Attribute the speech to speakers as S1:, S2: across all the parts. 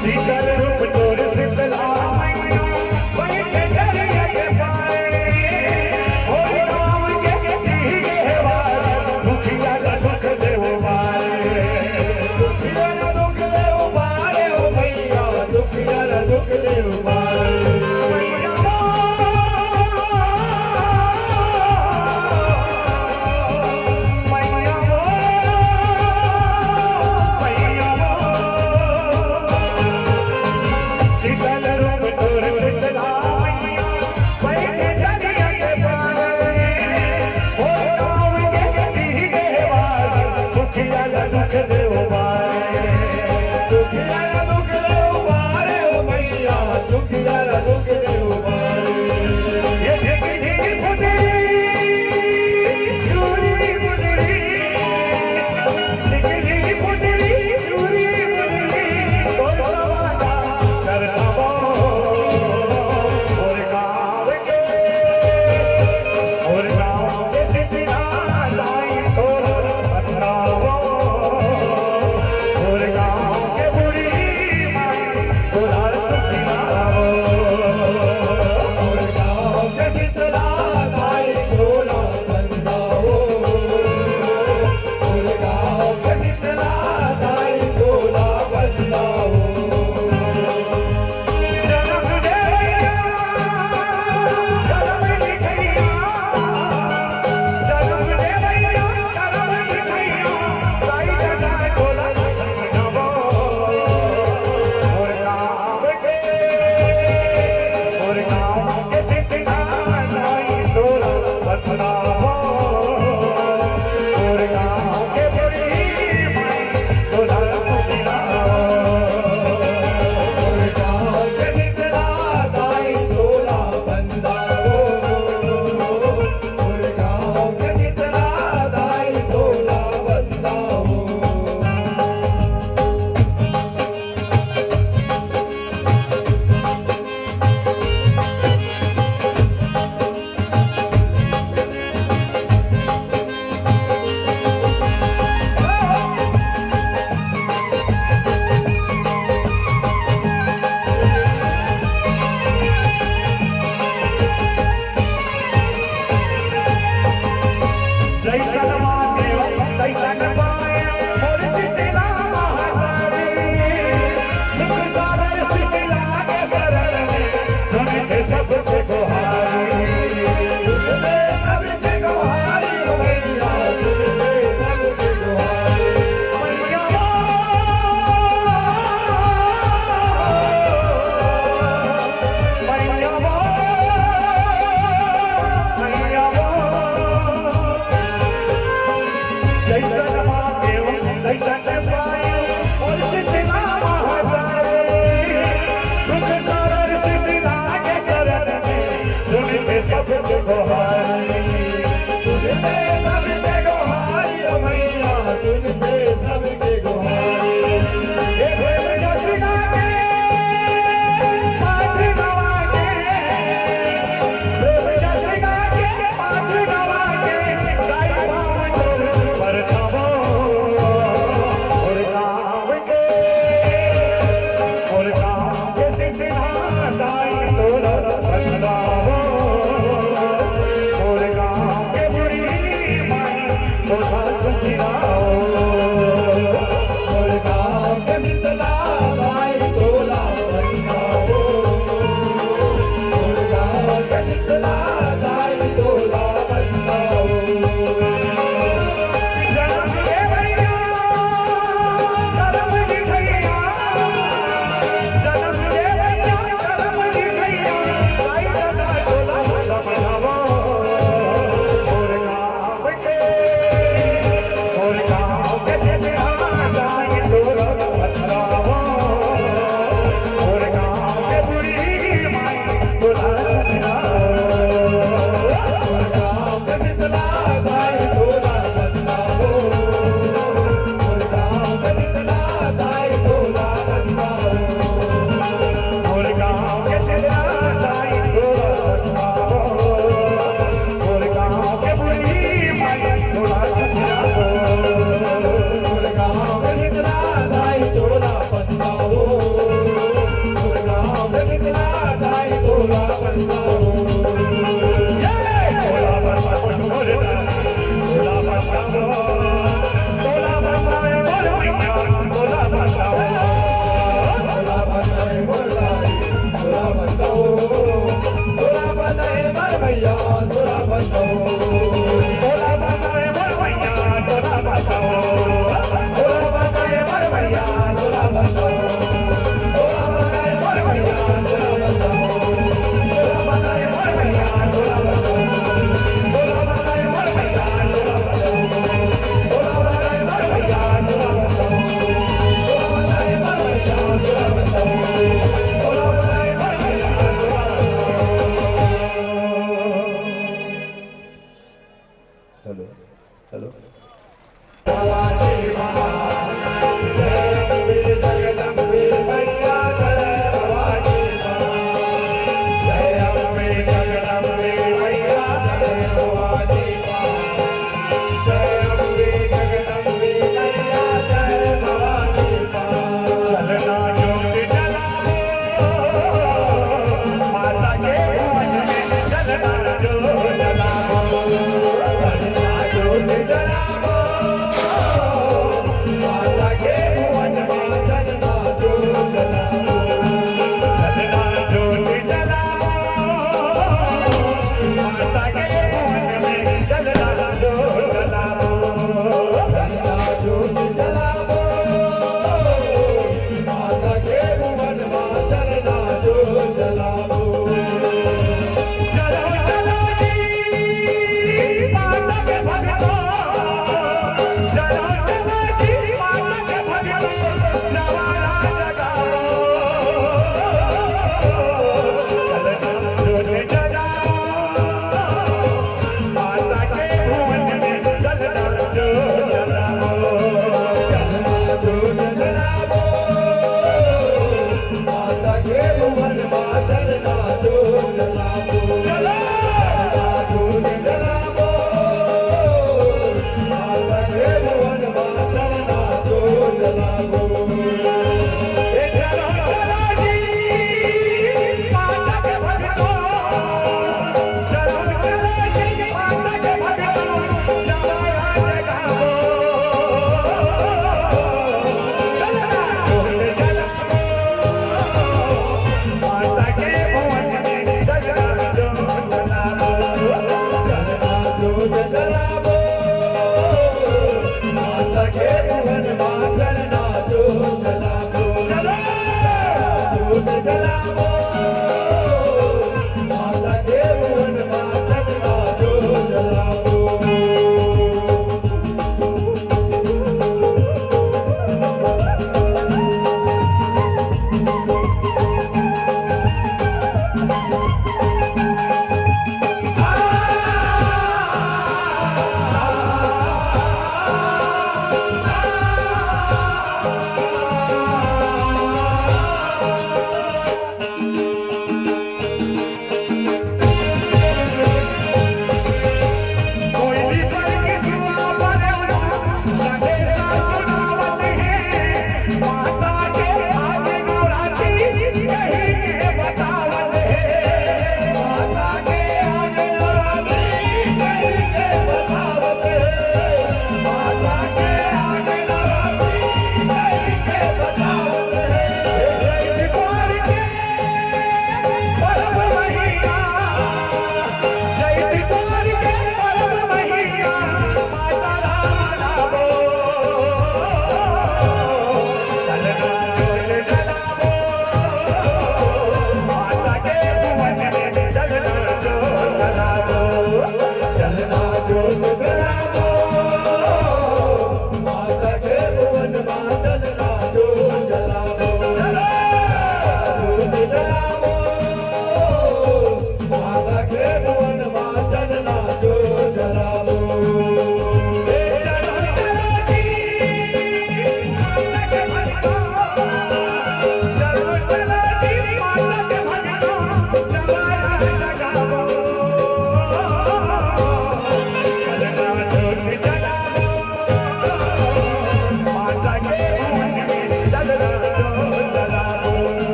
S1: शीतल रूप तोर शीतला मैया बैठे डरिया के पाए हो राम के दिए वार दुखिया का दुख देव मारे दुखिया का दुख देव मारे हो भैया दुखिया का दुख देव मारे तोला बताओ गाँव कितना जाए तोला बताओ तोला बताओ तोला बताओ तोला बताओ बोल भैया तोला बताओ तोला बताओ तोला बताओ तोला बताओ बोल भैया तोला बताओ तोला बताओ बोल भैया तोला बताओ तोला बताओ बोल भैया तोला बताओ तोला बताओ बोल भैया तोला बताओ तोला बताओ बोल भैया तोला बताओ तोला बताओ बोल भैया तोला बताओ तोला बताओ बोल भैया तोला बताओ तोला बताओ बोल भैया तोला बताओ तोला बताओ बोल भैया तोला बताओ हेलो हेलो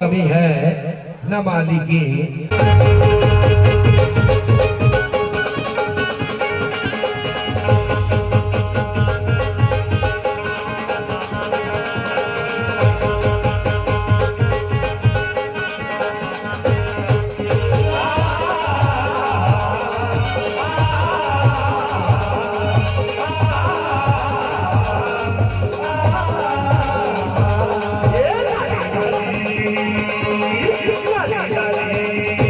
S2: कभी है न मालिकी।
S1: लाली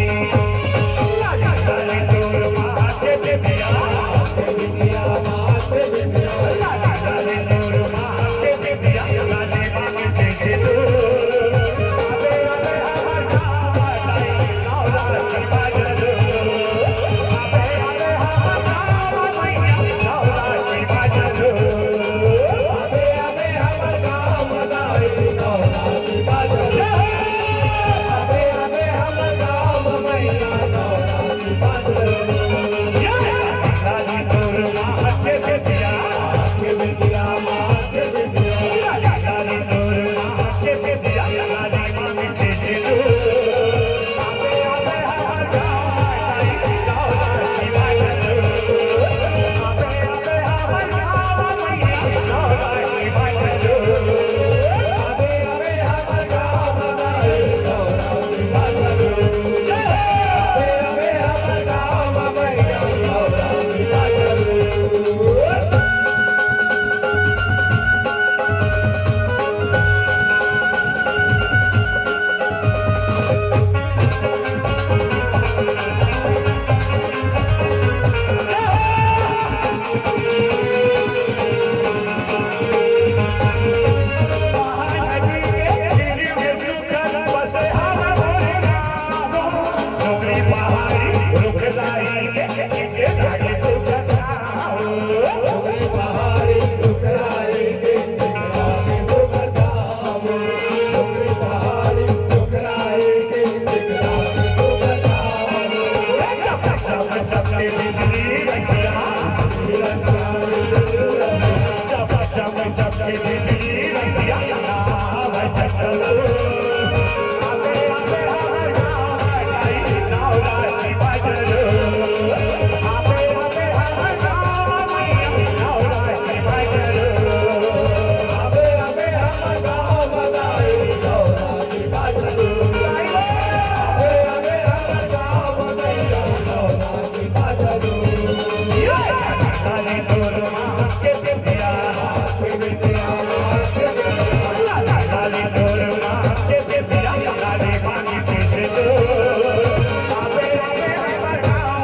S1: बिजली रतिया जब के बिजली रतिया नाव चलो आवे आवे नाव राती बाजरो आवे आवे नाव राती बाजरो आवे आवे नाव बगाई नाव राती बाजरो आवे आवे नाव बगाई नाव राती बाजरो ये काली तोर मां के दिया के दिया काली तोर मां के दिया काली पानी किसे दो आवे आवे नाव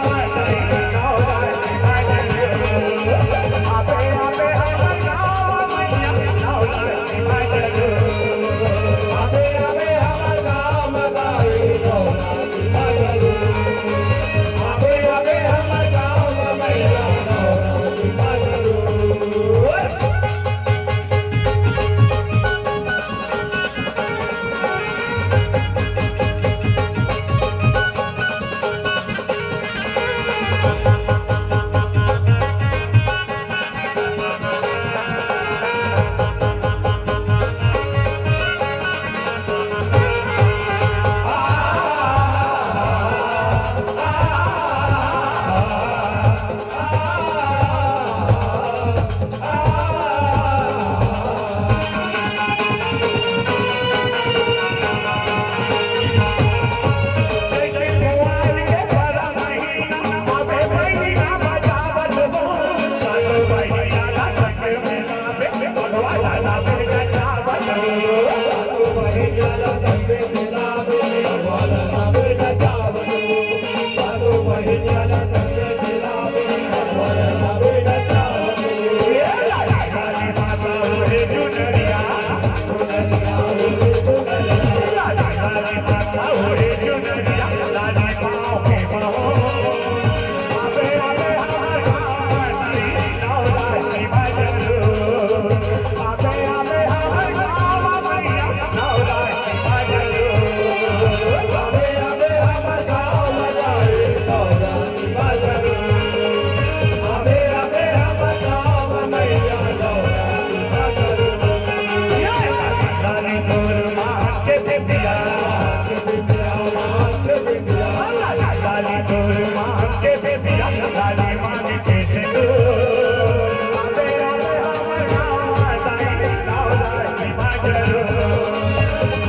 S1: नाव राती बाजरो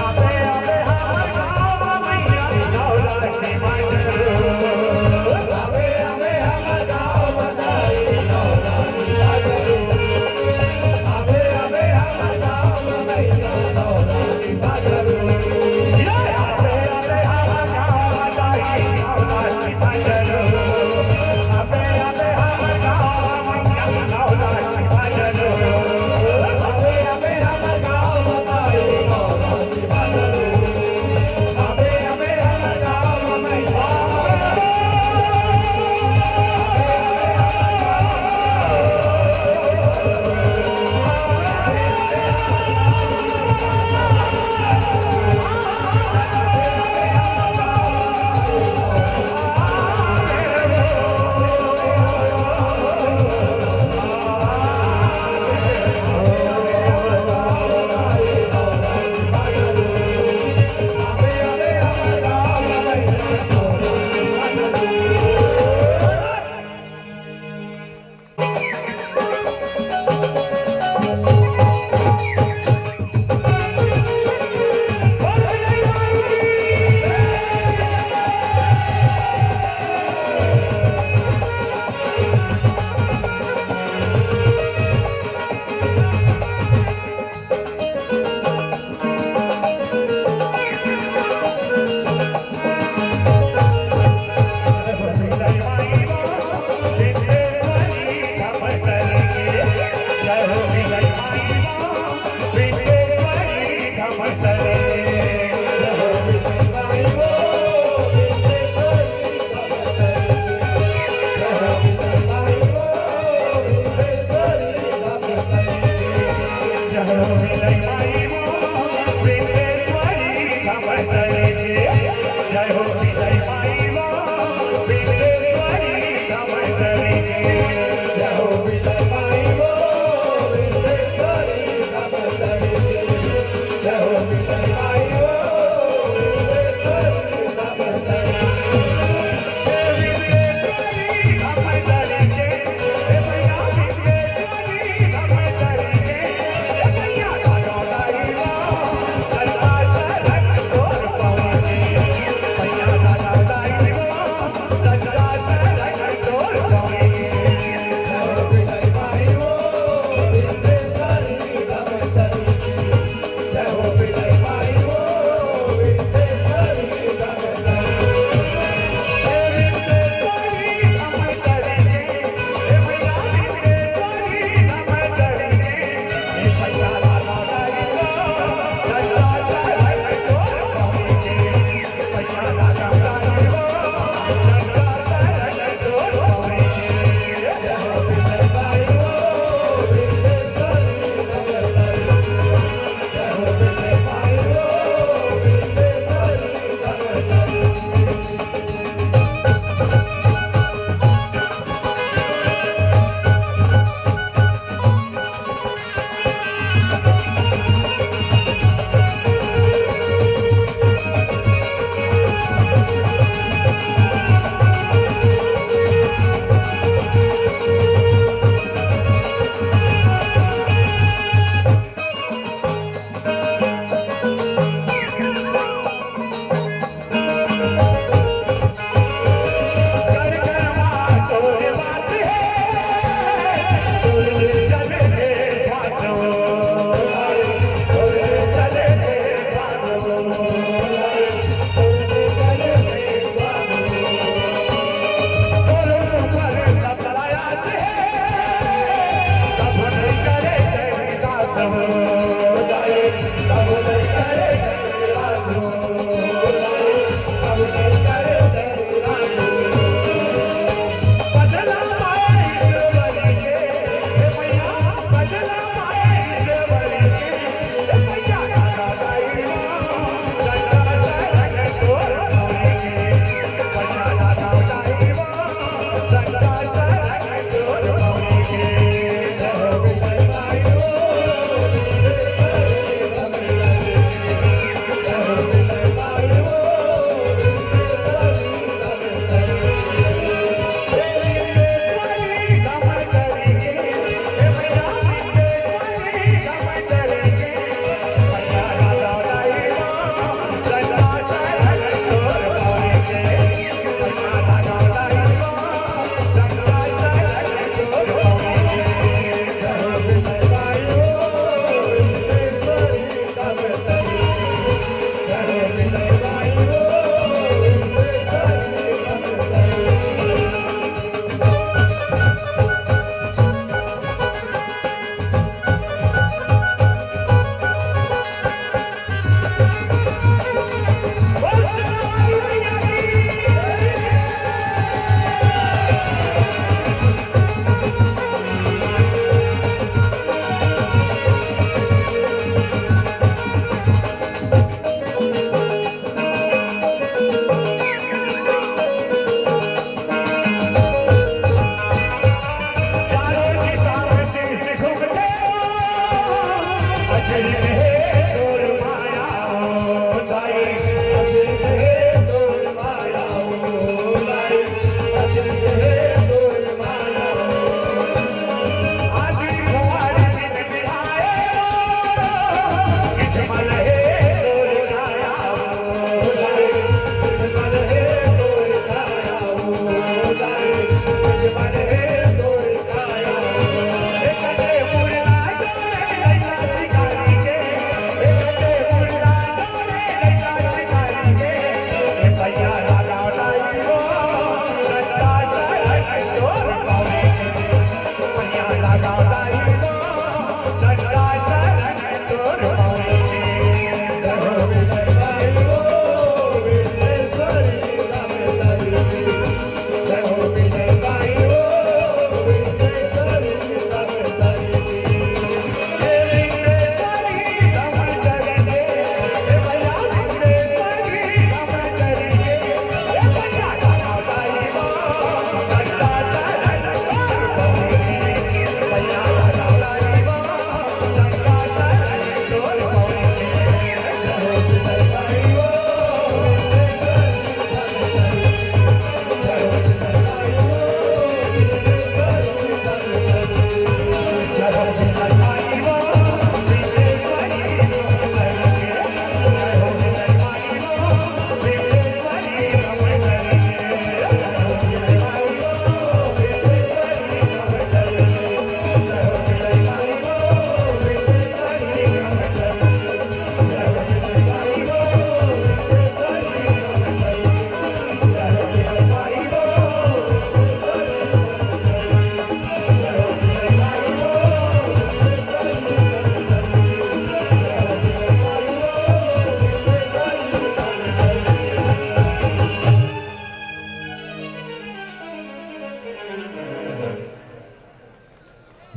S1: आवे आवे नाव राती बाजरो आवे आवे नाव बगाई नाव राती बाजरो आवे आवे नाव बगाई नाव राती बाजरो Abe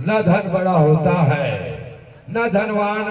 S2: न धन बड़ा होता है न धनवान।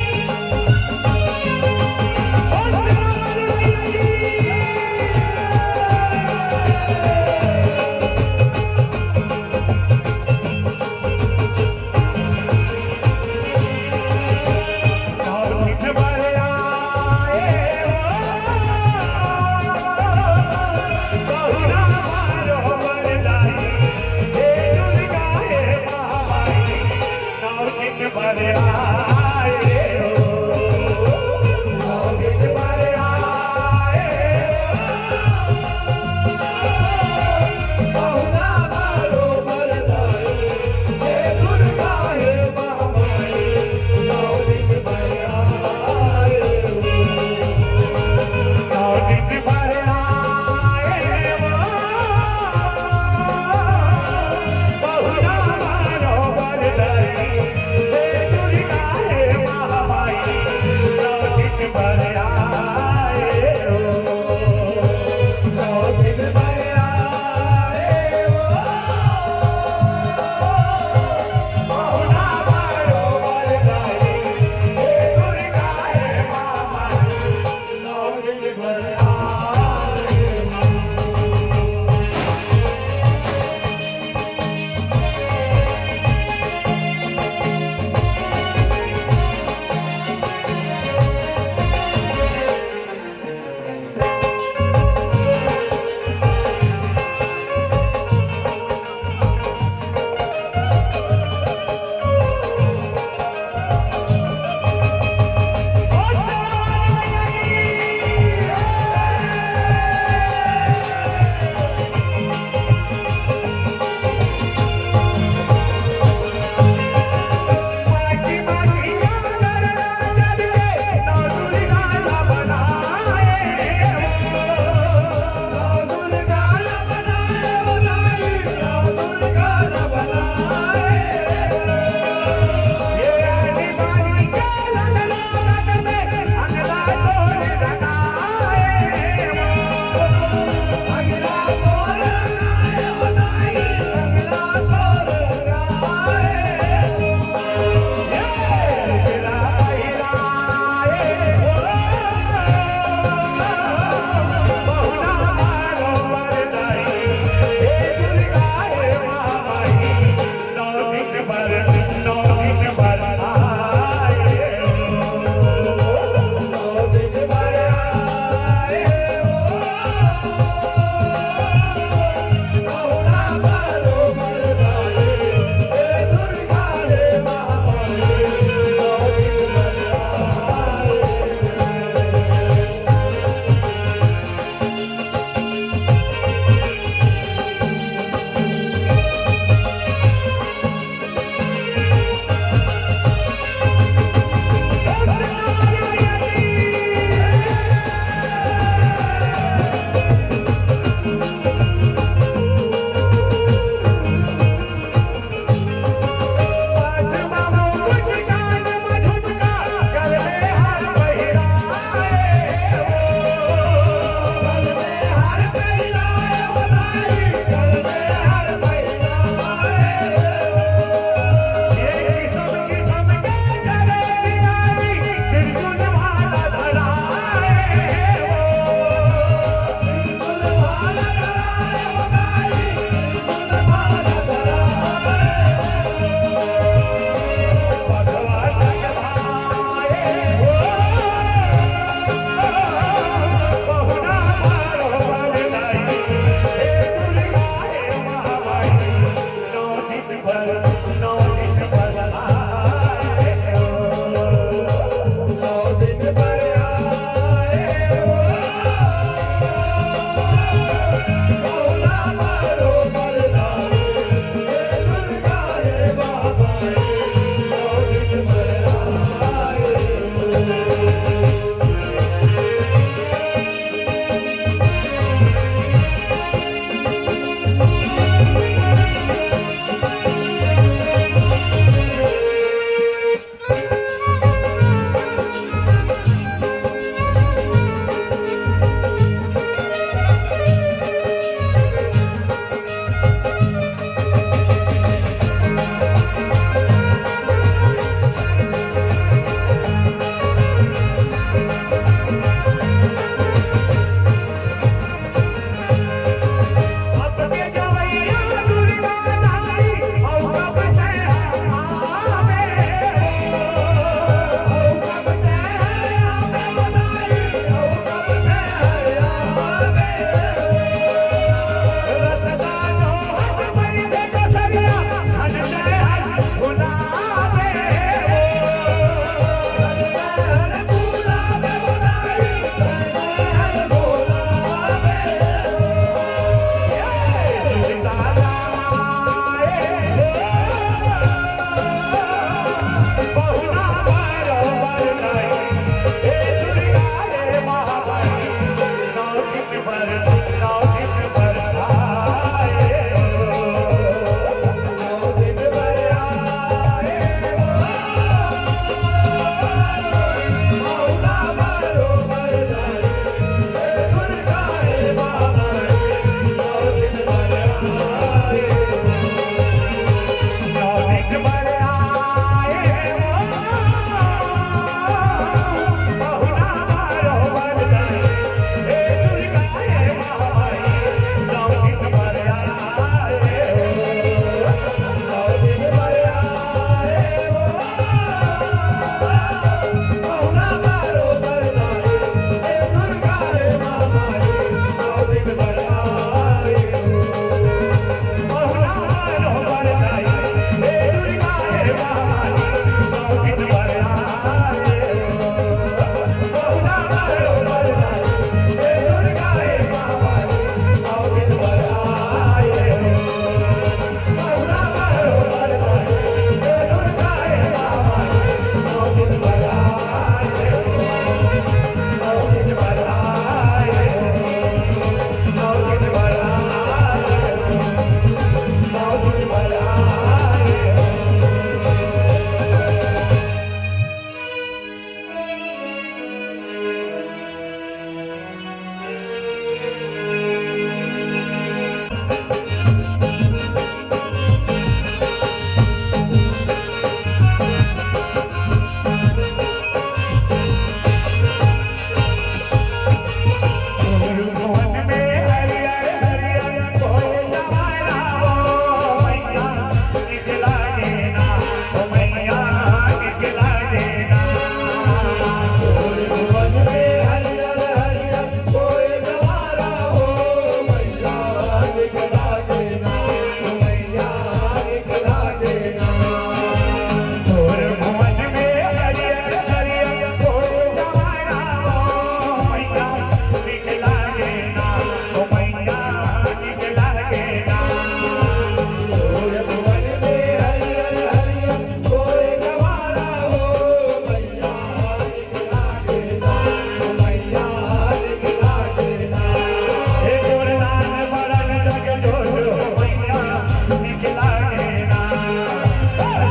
S1: निकला गेना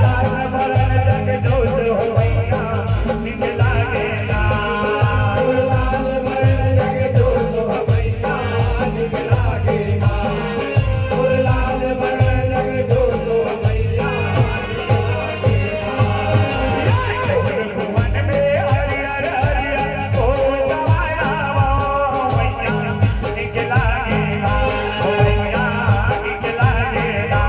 S1: लाल बरन जग जोत हो मैया निकला गेना लाल बरन जग जोत हो मैया निकला गेना लाल बरन जग जोत हो मैया भुवन में हरियर हरियर ओ जमाया मैया निकला गेना मैया निकला गेना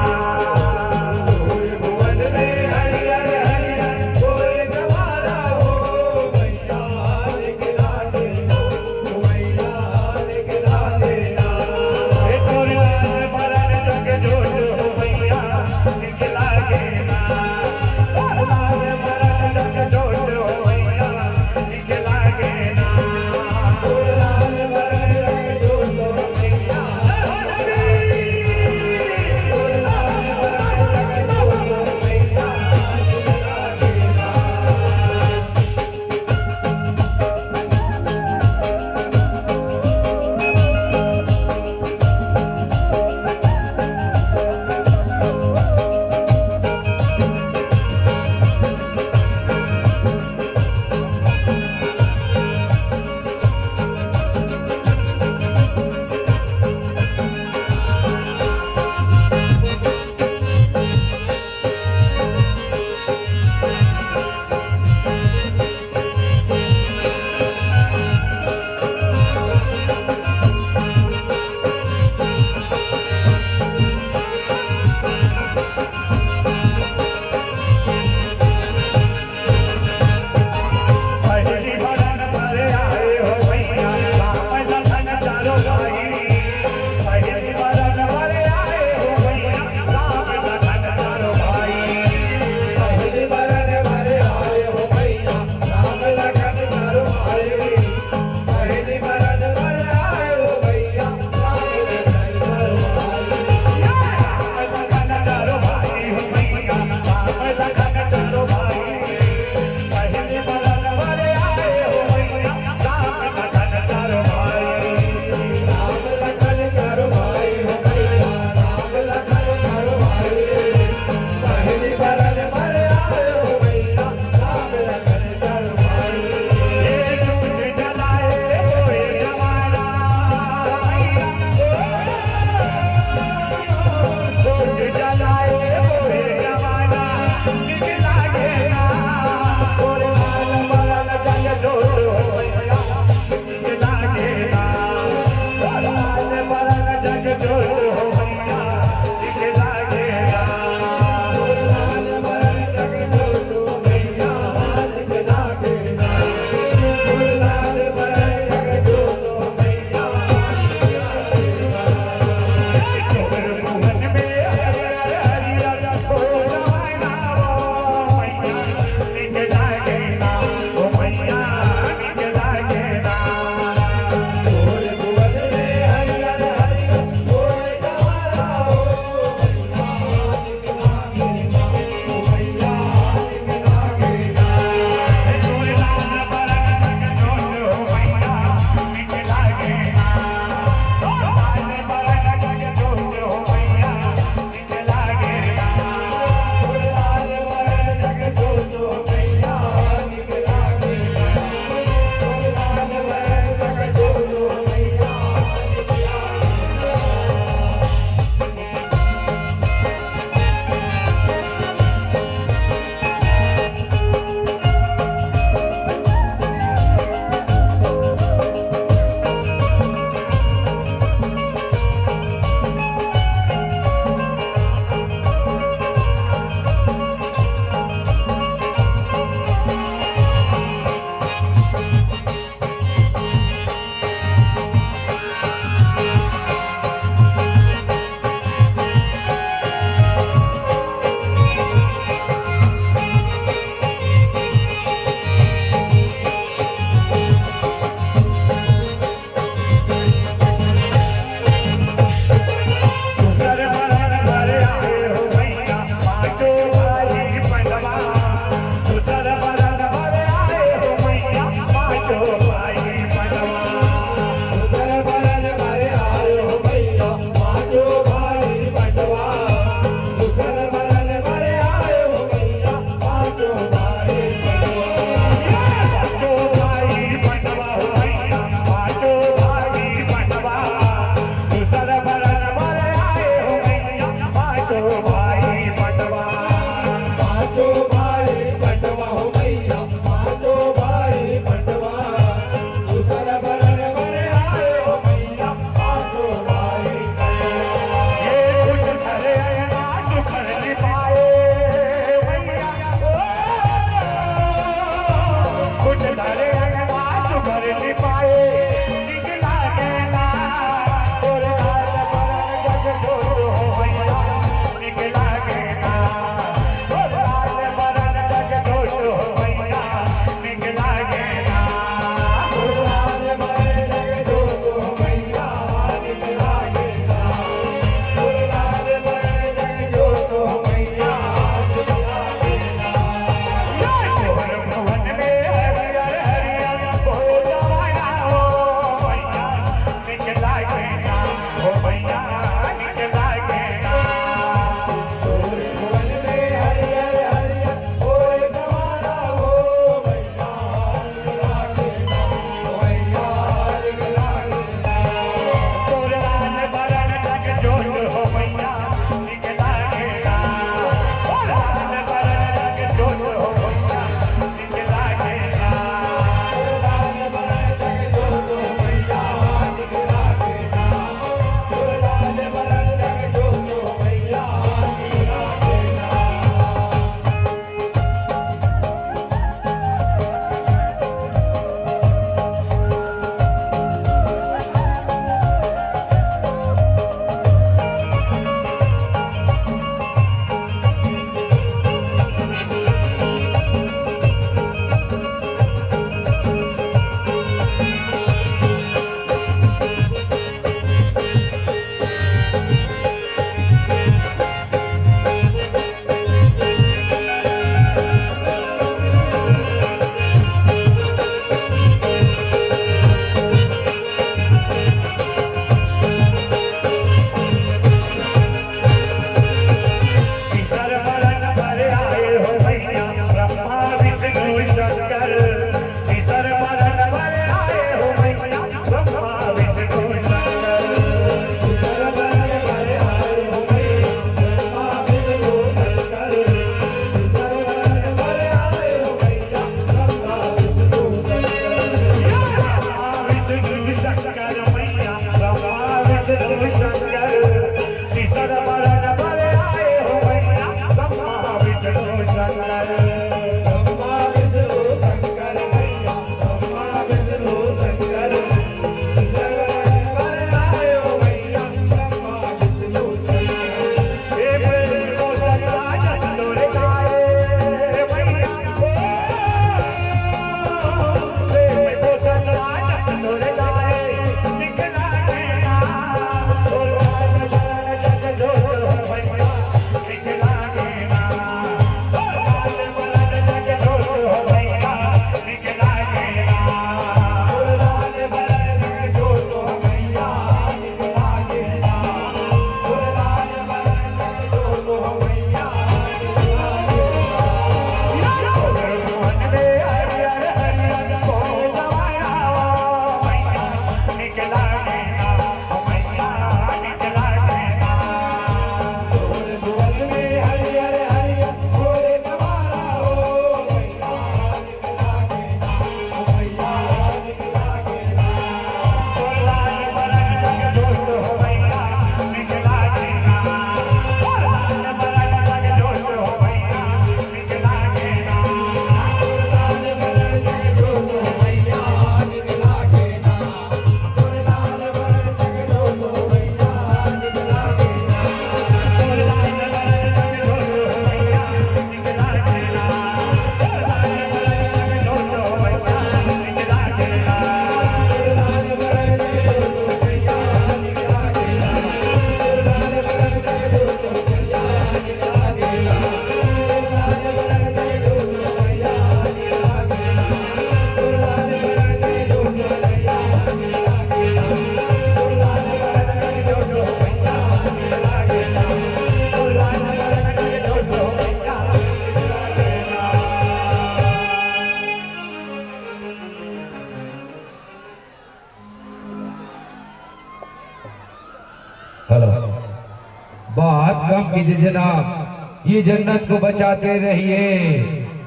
S2: कीजिए जनाब, ये जन्नत को बचाते रहिए।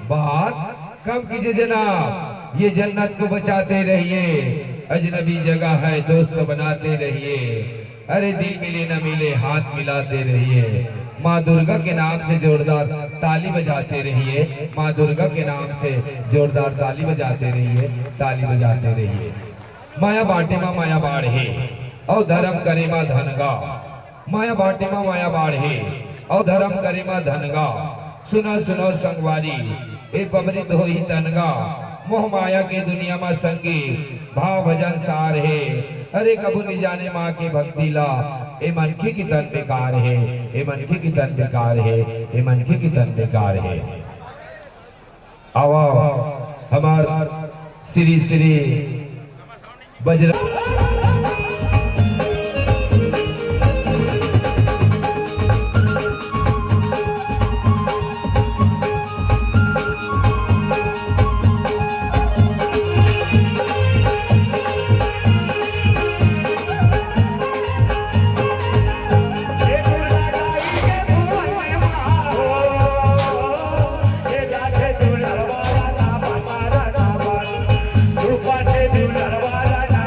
S2: बात कम कीजिए जनाब, ये जन्नत को बचाते रहिए। अजनबी जगह है दोस्त बनाते रहिए। अरे दिल मिले न मिले हाथ मिलाते रहिए। माँ दुर्गा के नाम से जोरदार ताली बजाते रहिए। माँ दुर्गा के नाम से जोरदार ताली बजाते रहिए, ताली बजाते रहिए। माया बाटे माँ माया बाढ़े और धर्म करे माँ धनगा। माया बाटे माँ माया बाढ़े और धर्म करे माँ धनगा। सुनो सुनो संगवारी ए पबरित हो ही तनगा। मोह माया के दुनिया में संगी भाव भजन सार है। अरे कबू नहीं जाने माँ के भक्ति ला, ए मनखी की तन बेकार है, ए मनखी की तन बेकार है, ए मनखी की तन बेकार है। आवा हमार श्री श्री बजरंग
S1: वाला ना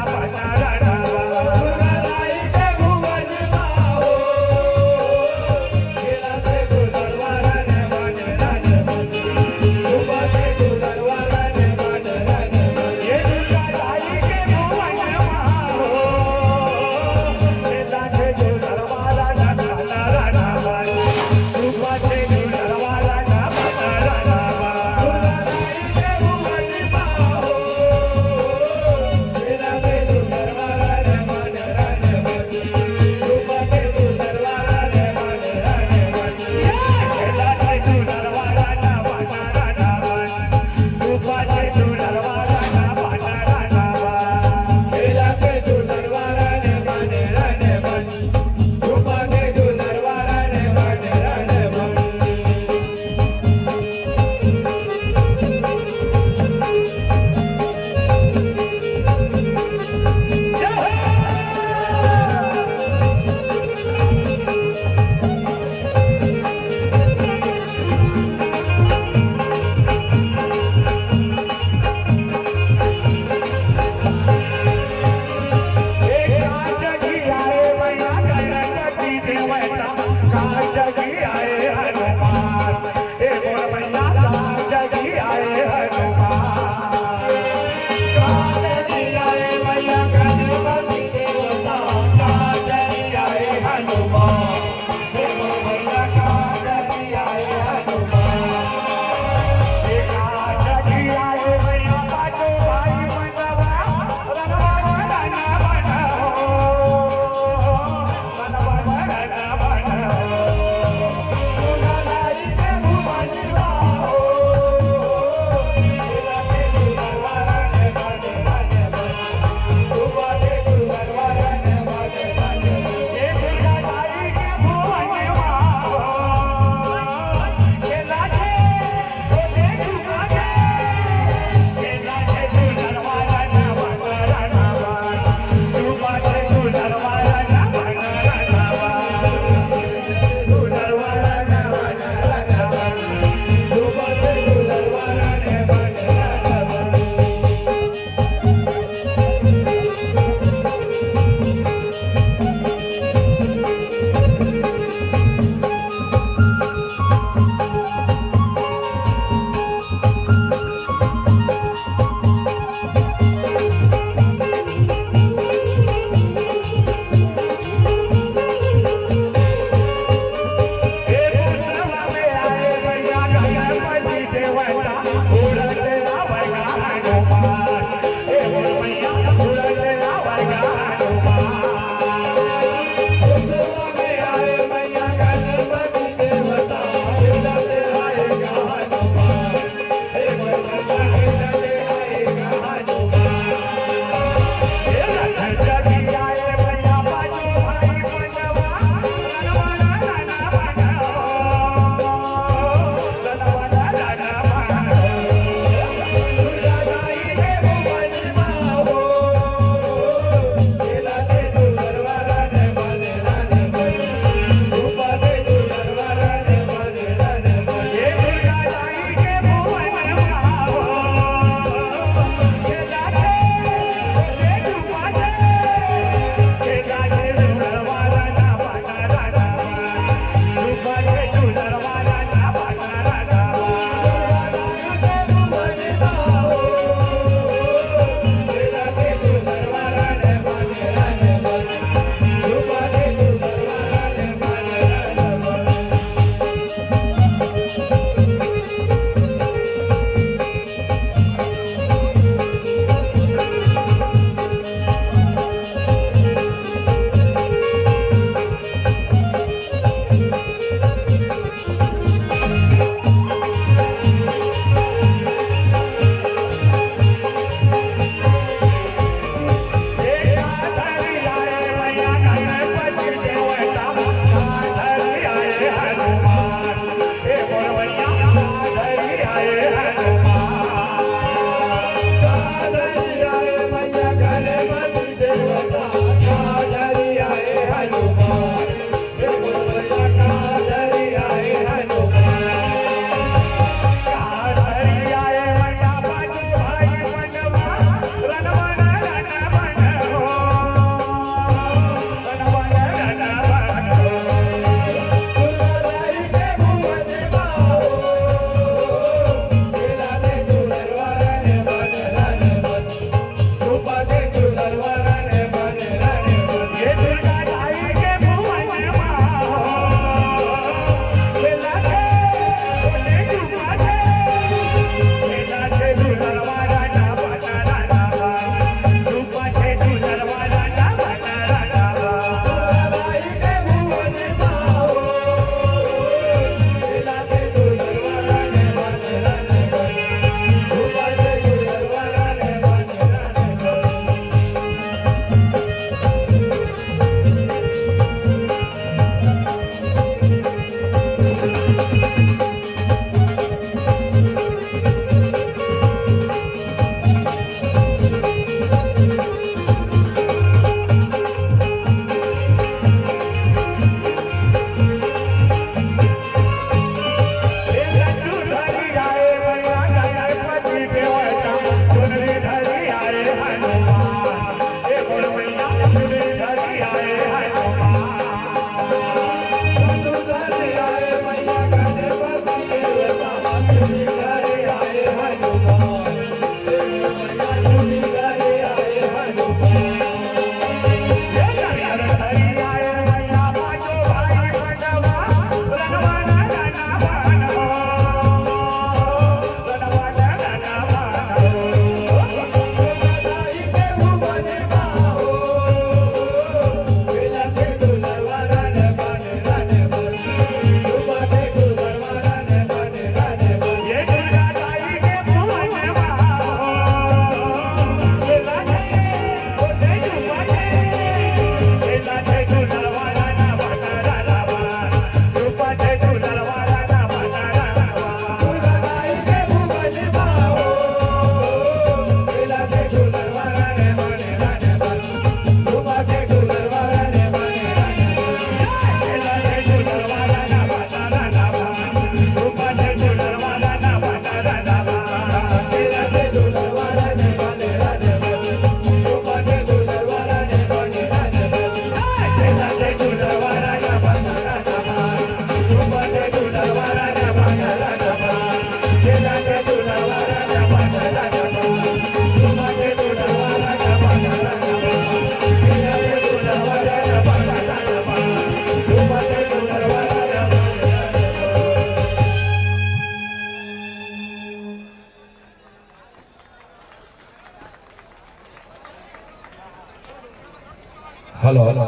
S2: हेलो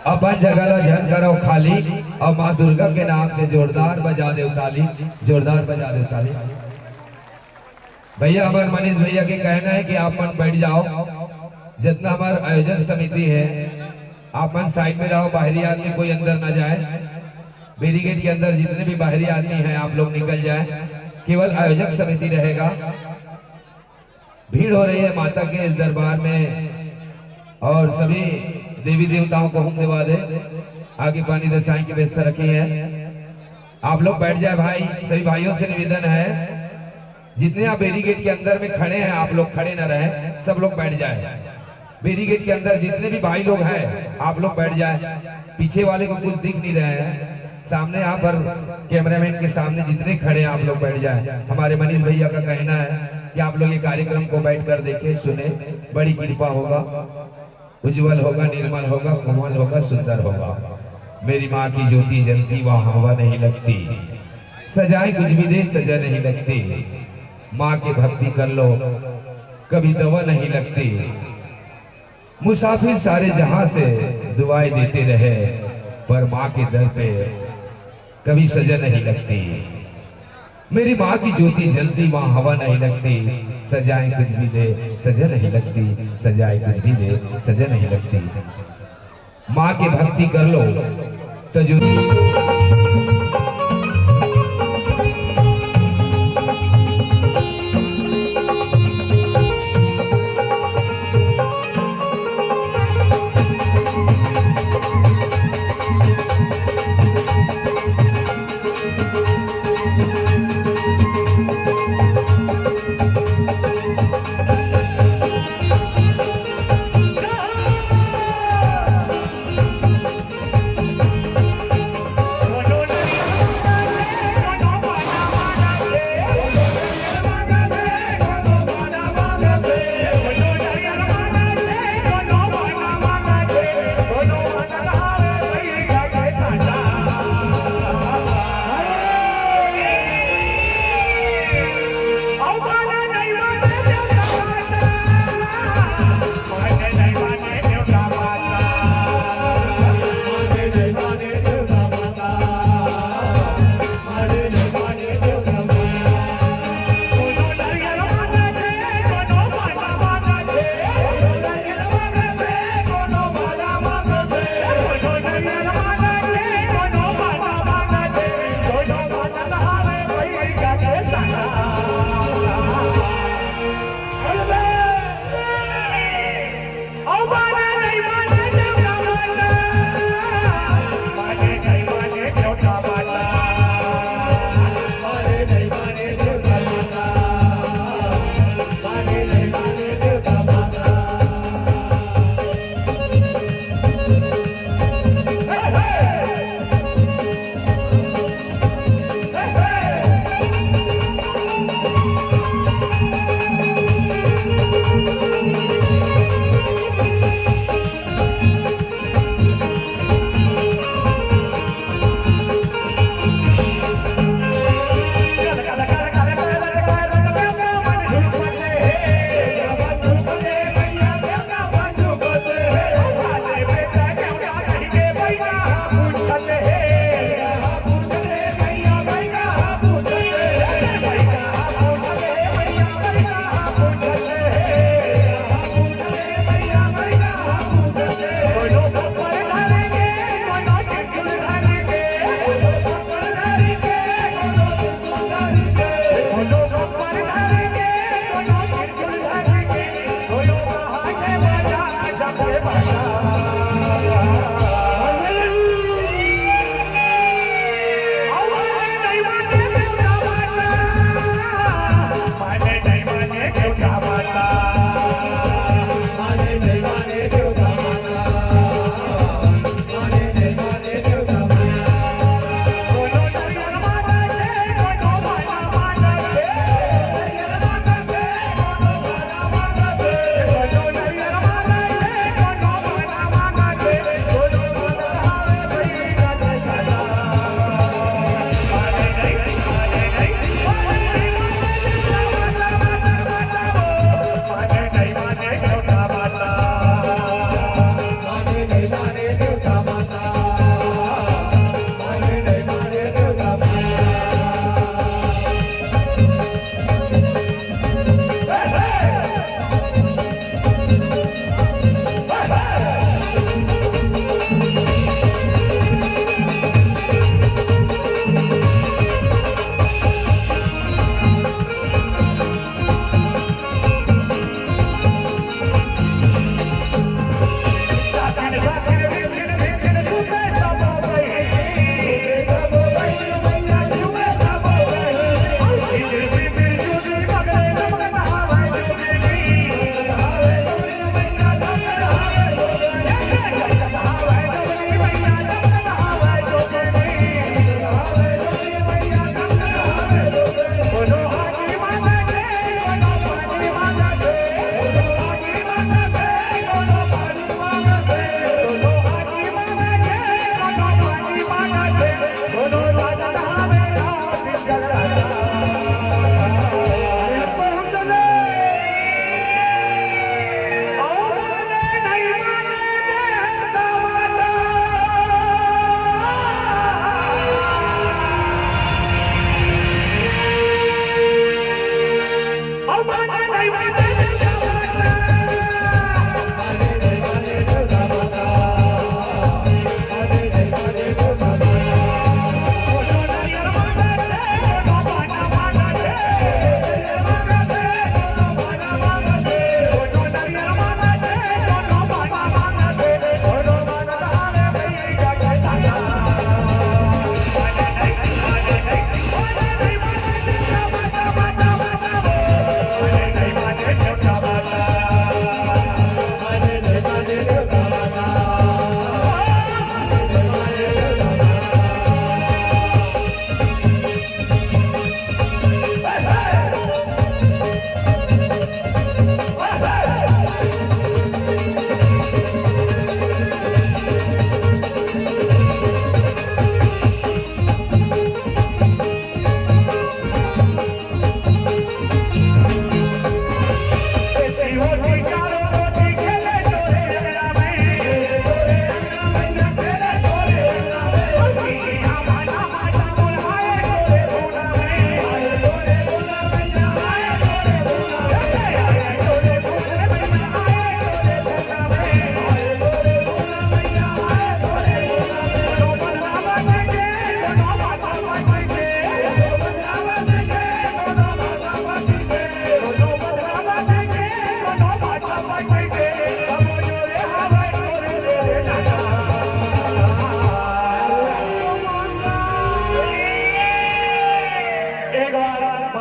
S2: अपन जगह ला झन करो खाली और माँ दुर्गा के नाम से जोरदार बजा दे ताली, जोरदार बजा दे ताली। भैया हमारे मनीष भैया के कहना है कि आप मन बैठ जाओ, जितना हमारा आयोजन समिति है आप मन साइड में रहो, बाहरी आदमी कोई अंदर ना जाए। बैरिकेड के अंदर जितने भी बाहरी आदमी हैं आप लोग निकल जाए, केवल आयोजक समिति रहेगा। भीड़ हो रही है माता के इस दरबार में और सभी देवी देवताओं को हम दिवा दे। आगे पानी दर्शाई की व्यवस्था रखी है, आप लोग बैठ जाए भाई। सभी भाइयों से निवेदन है, जितने आप बैरिकेड के अंदर में खड़े हैं आप लोग खड़े न रहे, सब लोग बैठ जाए। बैरिकेड के अंदर जितने भी भाई लोग हैं आप लोग बैठ जाए। पीछे वाले को कुछ दिख नहीं रहे हैं, सामने यहाँ पर कैमरामैन के सामने जितने खड़े हैं आप लोग बैठ जाए। हमारे मनीष भैया का कहना है कि आप लोग ये कार्यक्रम को बैठकर देखें, सुने, बड़ी कृपा होगा, उज्जवल होगा, निर्मल होगा, कोमल होगा, सुंदर होगा। मेरी माँ की ज्योति जलती वहाँ हवा नहीं लगती, सजाए कुछ भी दे सजा नहीं लगती। माँ की भक्ति कर लो कभी दवा नहीं लगती। मुसाफिर सारे जहां से दुआएं देते रहे, पर माँ के दर पे कभी सजा नहीं लगती। मेरी माँ की ज्योति जलती वहाँ हवा नहीं लगती, सजाएं कुछ भी दे सजा नहीं लगती, सजाएं कुछ भी दे सजा नहीं लगती। माँ की भक्ति कर लो तो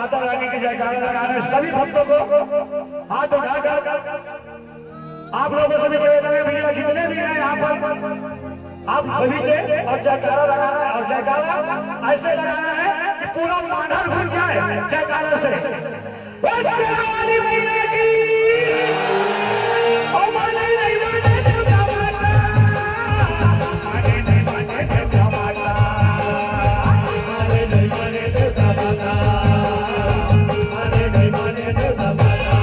S1: माता रानी की जयकारा लगाना सभी भक्तों को हाथ उठाकर आप लोगों से भी निवेदन है भैया जितने भी हैं यहाँ पर आप सभी से और जयकारा लगाना है और जयकारा ऐसे लगाना है कि पूरा मानव घूम जाए जयकारा से बस वाली भैया की ओ माने नहीं माने देवता माता माने नहीं माने देवता माता माने नहीं माने देवता माता माने नहीं माने देवता माता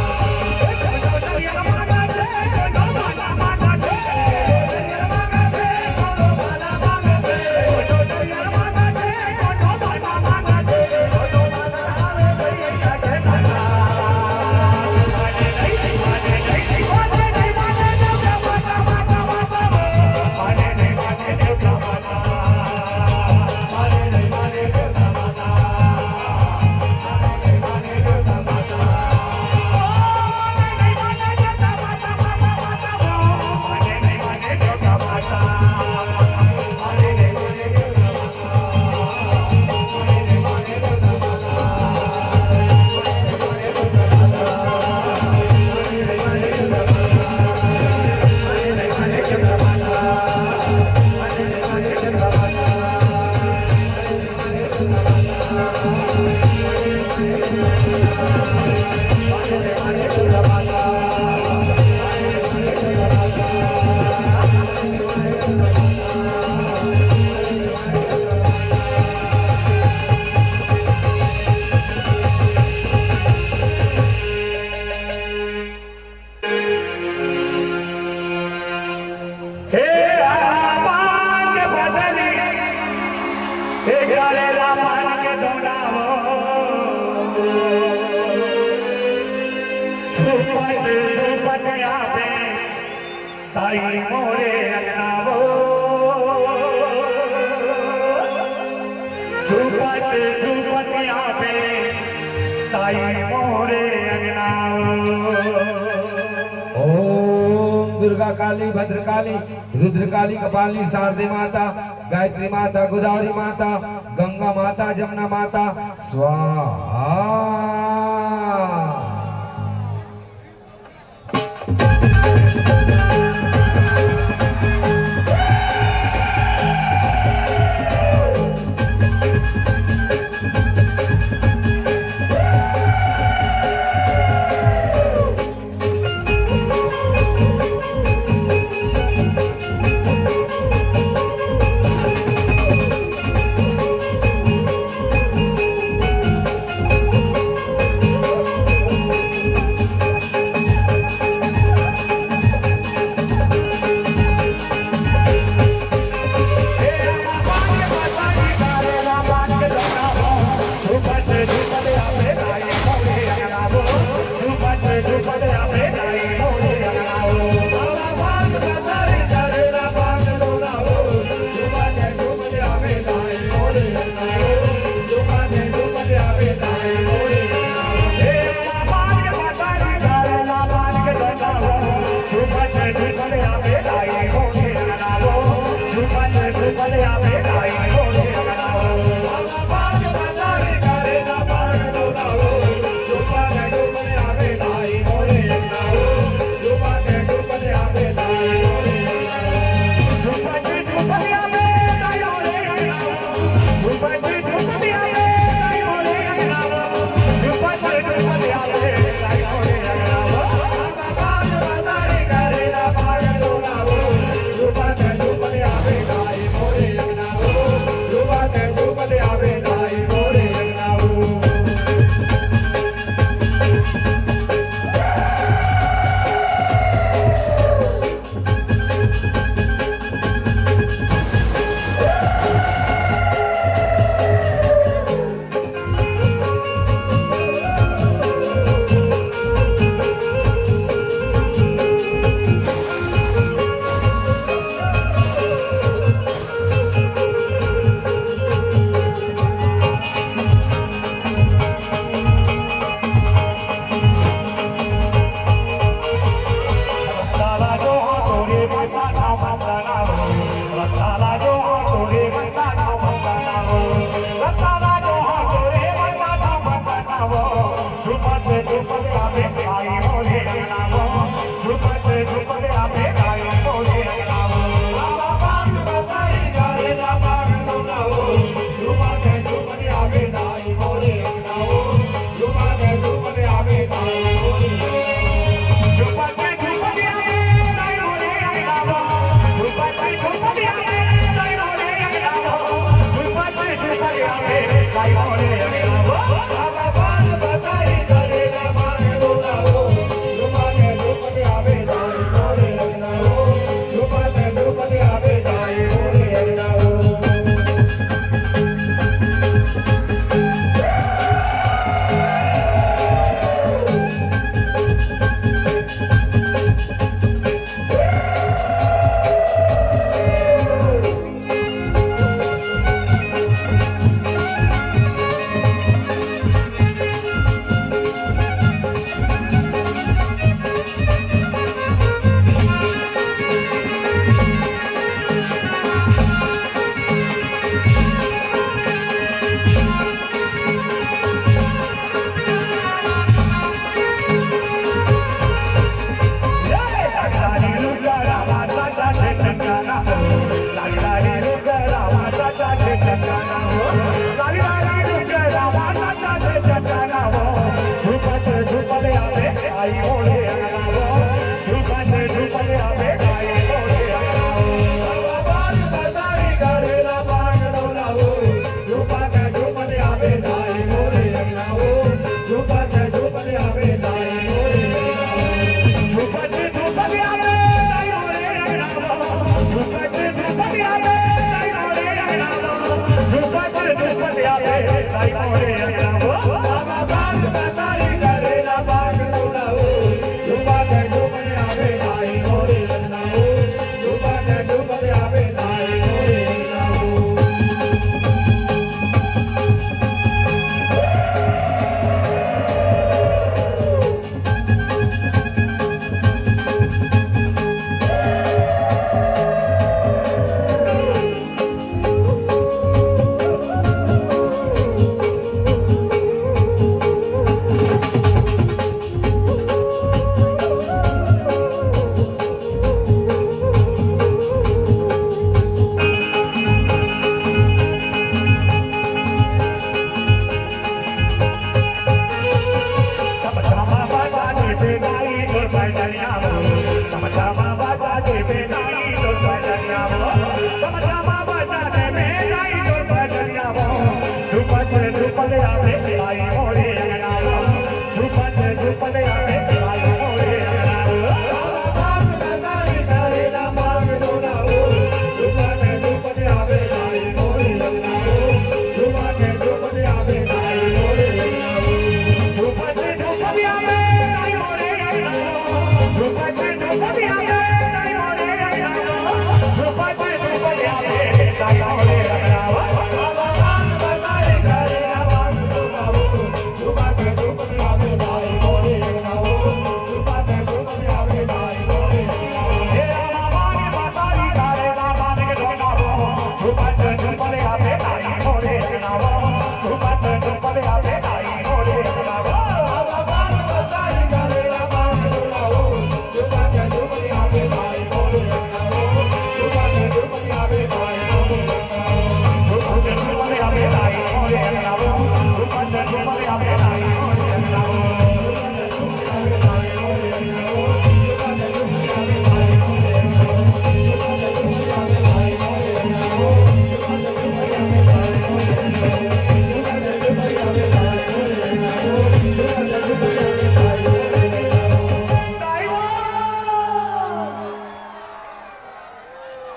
S1: ताई मोरे अंगनावो झूपत झूपत यहाँ पे ताई मोरे अंगनावो।
S2: ओम दुर्गा काली भद्रकाली रुद्रकाली कपाली शारदे माता गायत्री माता गोदावरी माता गंगा माता जमुना माता स्वाहा।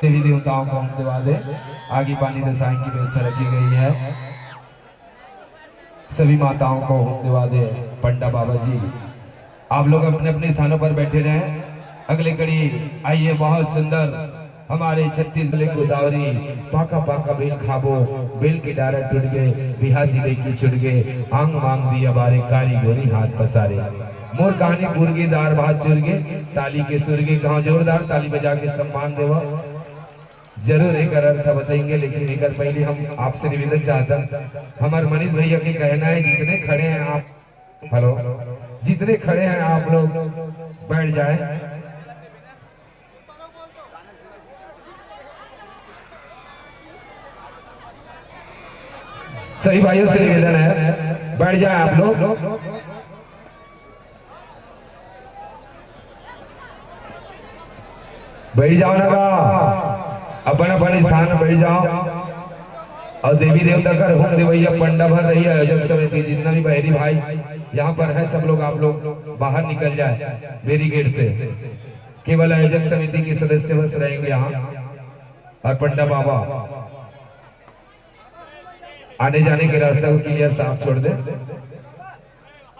S2: देवी देवताओं को हम दिवा दे। आगे पानी दसाई की व्यवस्था रखी गई है। सभी माताओं को हम दिवा दे। पंडा बाबा जी आप लोग अपने अपने स्थानों पर बैठे रहें। अगले कड़ी आइए, बहुत सुंदर हमारे छत्तीसगढ़ गोदावरी पाका पाका बेल खाबो, बेल के डारा टूट गए, बिहार जिले की छुट गए, आंग मांग दिया बारे, कारीगोरी हाथ पसारे, मोर कहानी पूर्गे दार भात चुरगे, ताली के सुरगे गांव जोरदार ताली बजा के सम्मान देवा। जरूर एक अर्थ बताएंगे, लेकिन एक पहले हम आपसे निवेदन चाहता, हमारे मनीष भैया के कहना है जितने खड़े हैं आप, हेलो, जितने खड़े हैं आप लोग बैठ जाए। सही भाइयों से निवेदन है, बैठ जाए आप लोग। बैठ जाओ ना, अपन अपन स्थान बैठ जाओ और देवी देवता का हुक्म देवैया पंडा भर रही है। आयोजक समिति जितना भी बहरी भाई यहाँ पर है, सब लोग आप लोग बाहर निकल जाए बैरिकेड से। केवल आयोजक समिति के सदस्य बस रहेंगे यहाँ और पंडा बाबा आने जाने के रास्ते को क्लियर साफ छोड़ दे।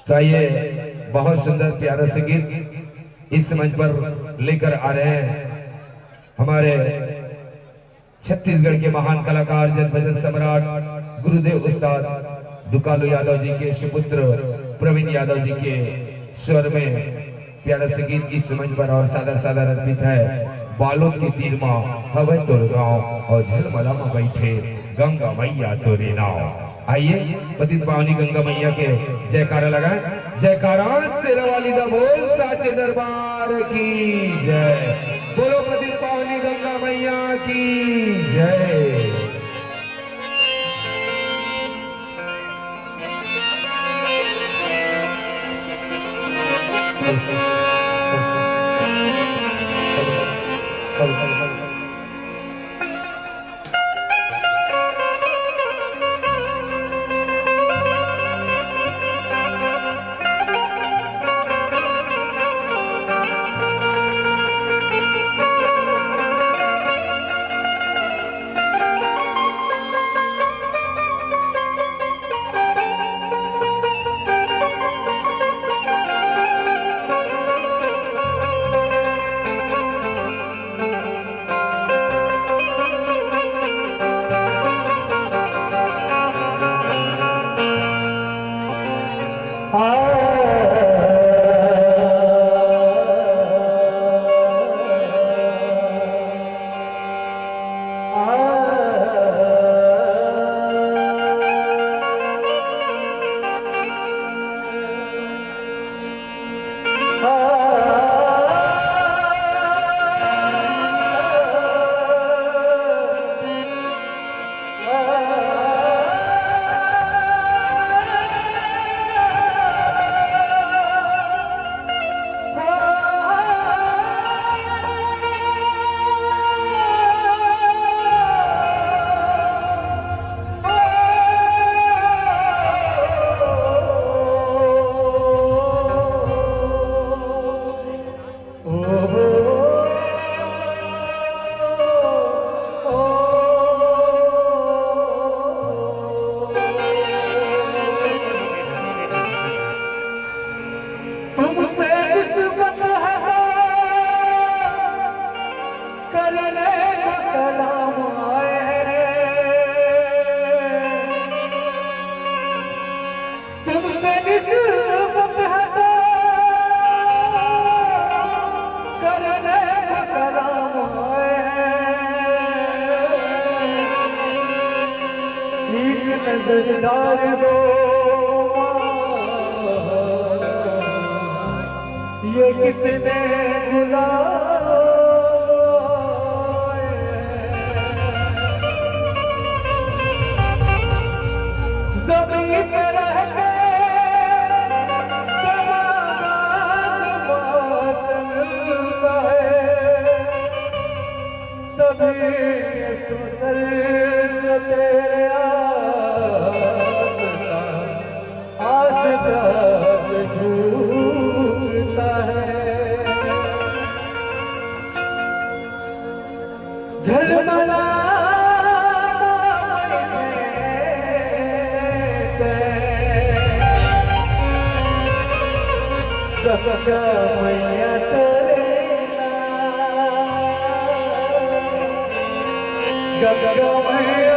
S2: तो आइए बहुत सुंदर प्यारा से गीत इस मंच पर लेकर आ रहे हैं हमारे छत्तीसगढ़ के महान कलाकार जन भजन सम्राट गुरुदेव उस्ताद दुकालू यादव जी के सुपुत्र प्रवीण यादव जी के स्वर में प्यारा से गीत इस मंच पर और सादा सादा अर्पित है। बालों के तीर माँ हवे तोर गाँव और झलमला में बैठे गंगा मैया तोरे नाव। आइए पतित पावनी गंगा मैया के जयकारा लगाए। जयकारा शेरा वाली दा बोल साचे दरबार की जय। बोलो पतित पावनी गंगा मैया की जय।
S1: नजरदार दो ये कितने गुलाब ज़मीन पे रह के मिलता है तभी सुसर से तेरे आस झूठता है झलमला गंगा मैया तेरे गंगा मैया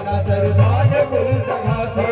S1: सनासर भाग गुल जगाते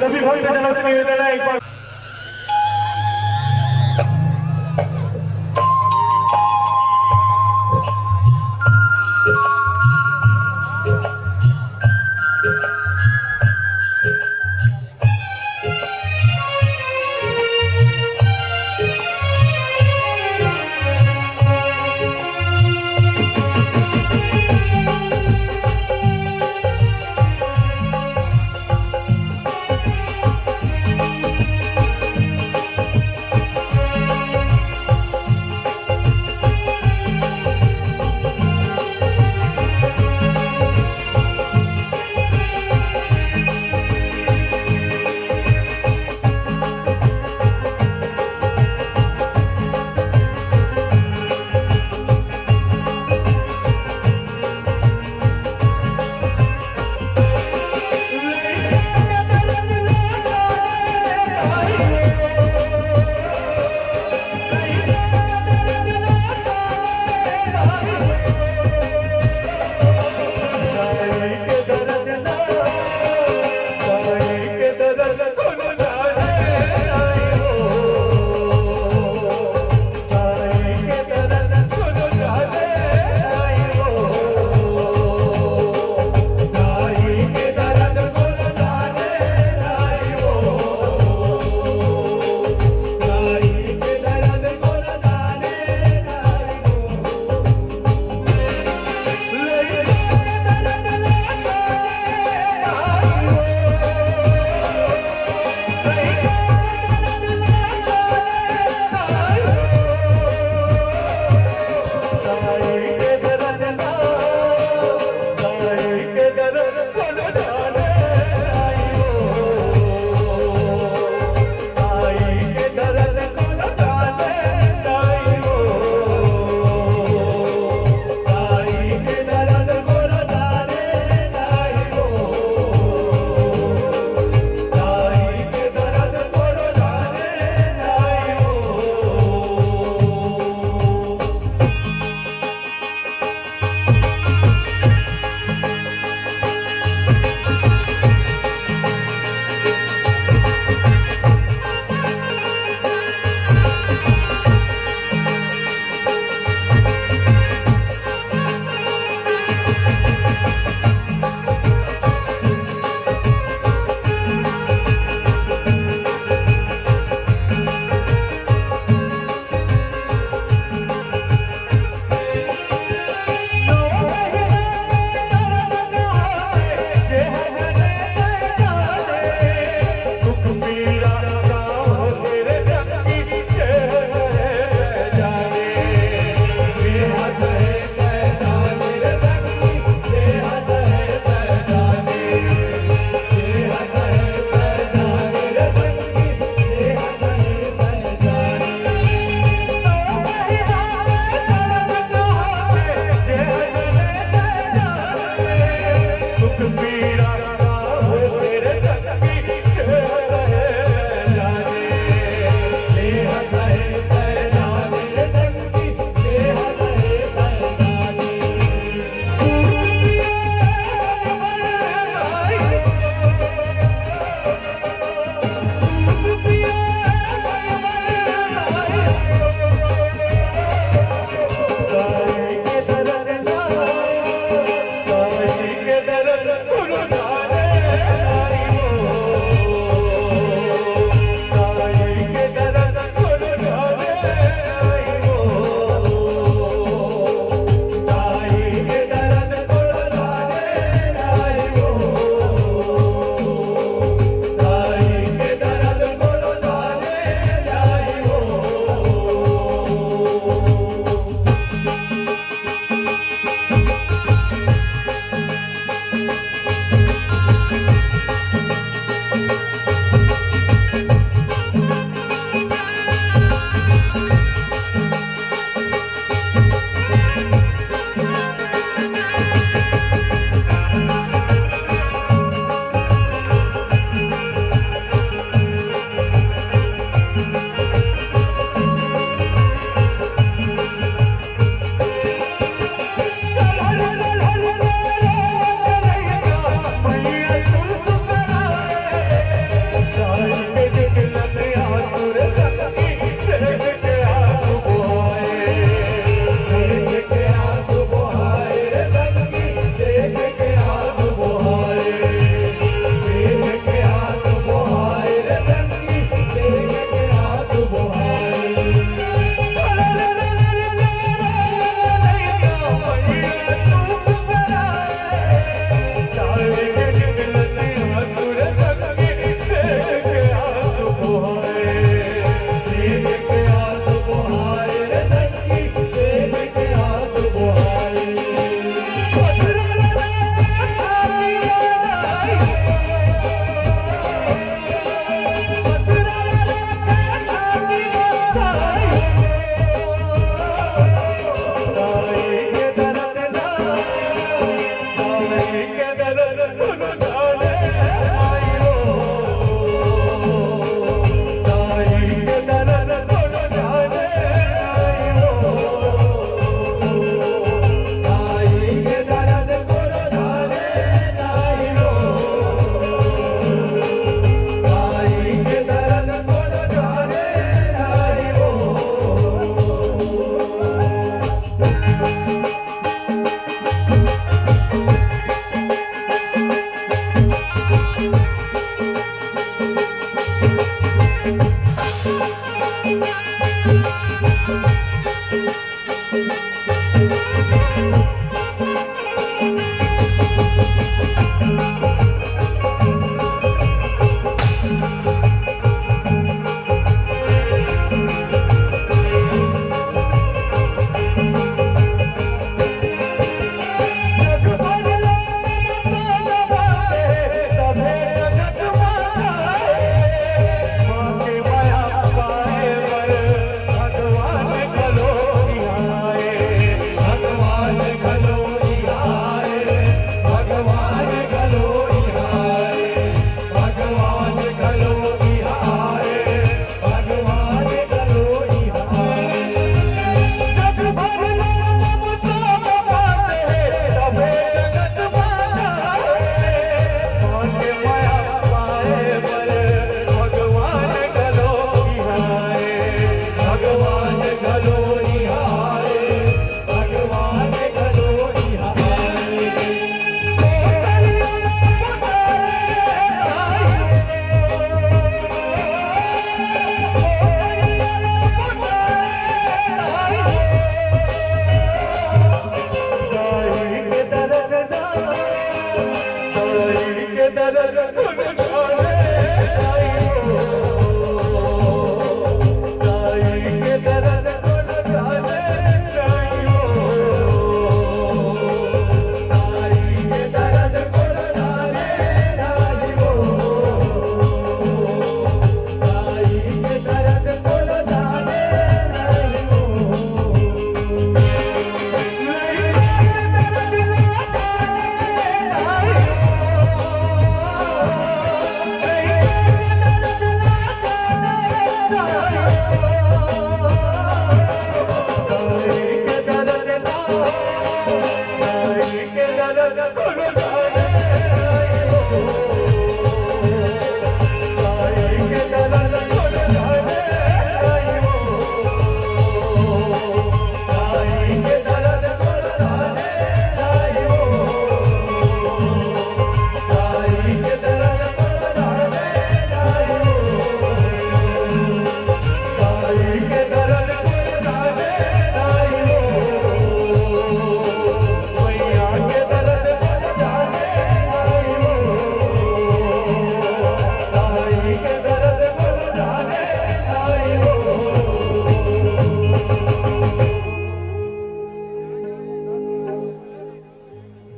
S1: सभी भक्तजनों से निवेदन है एक बार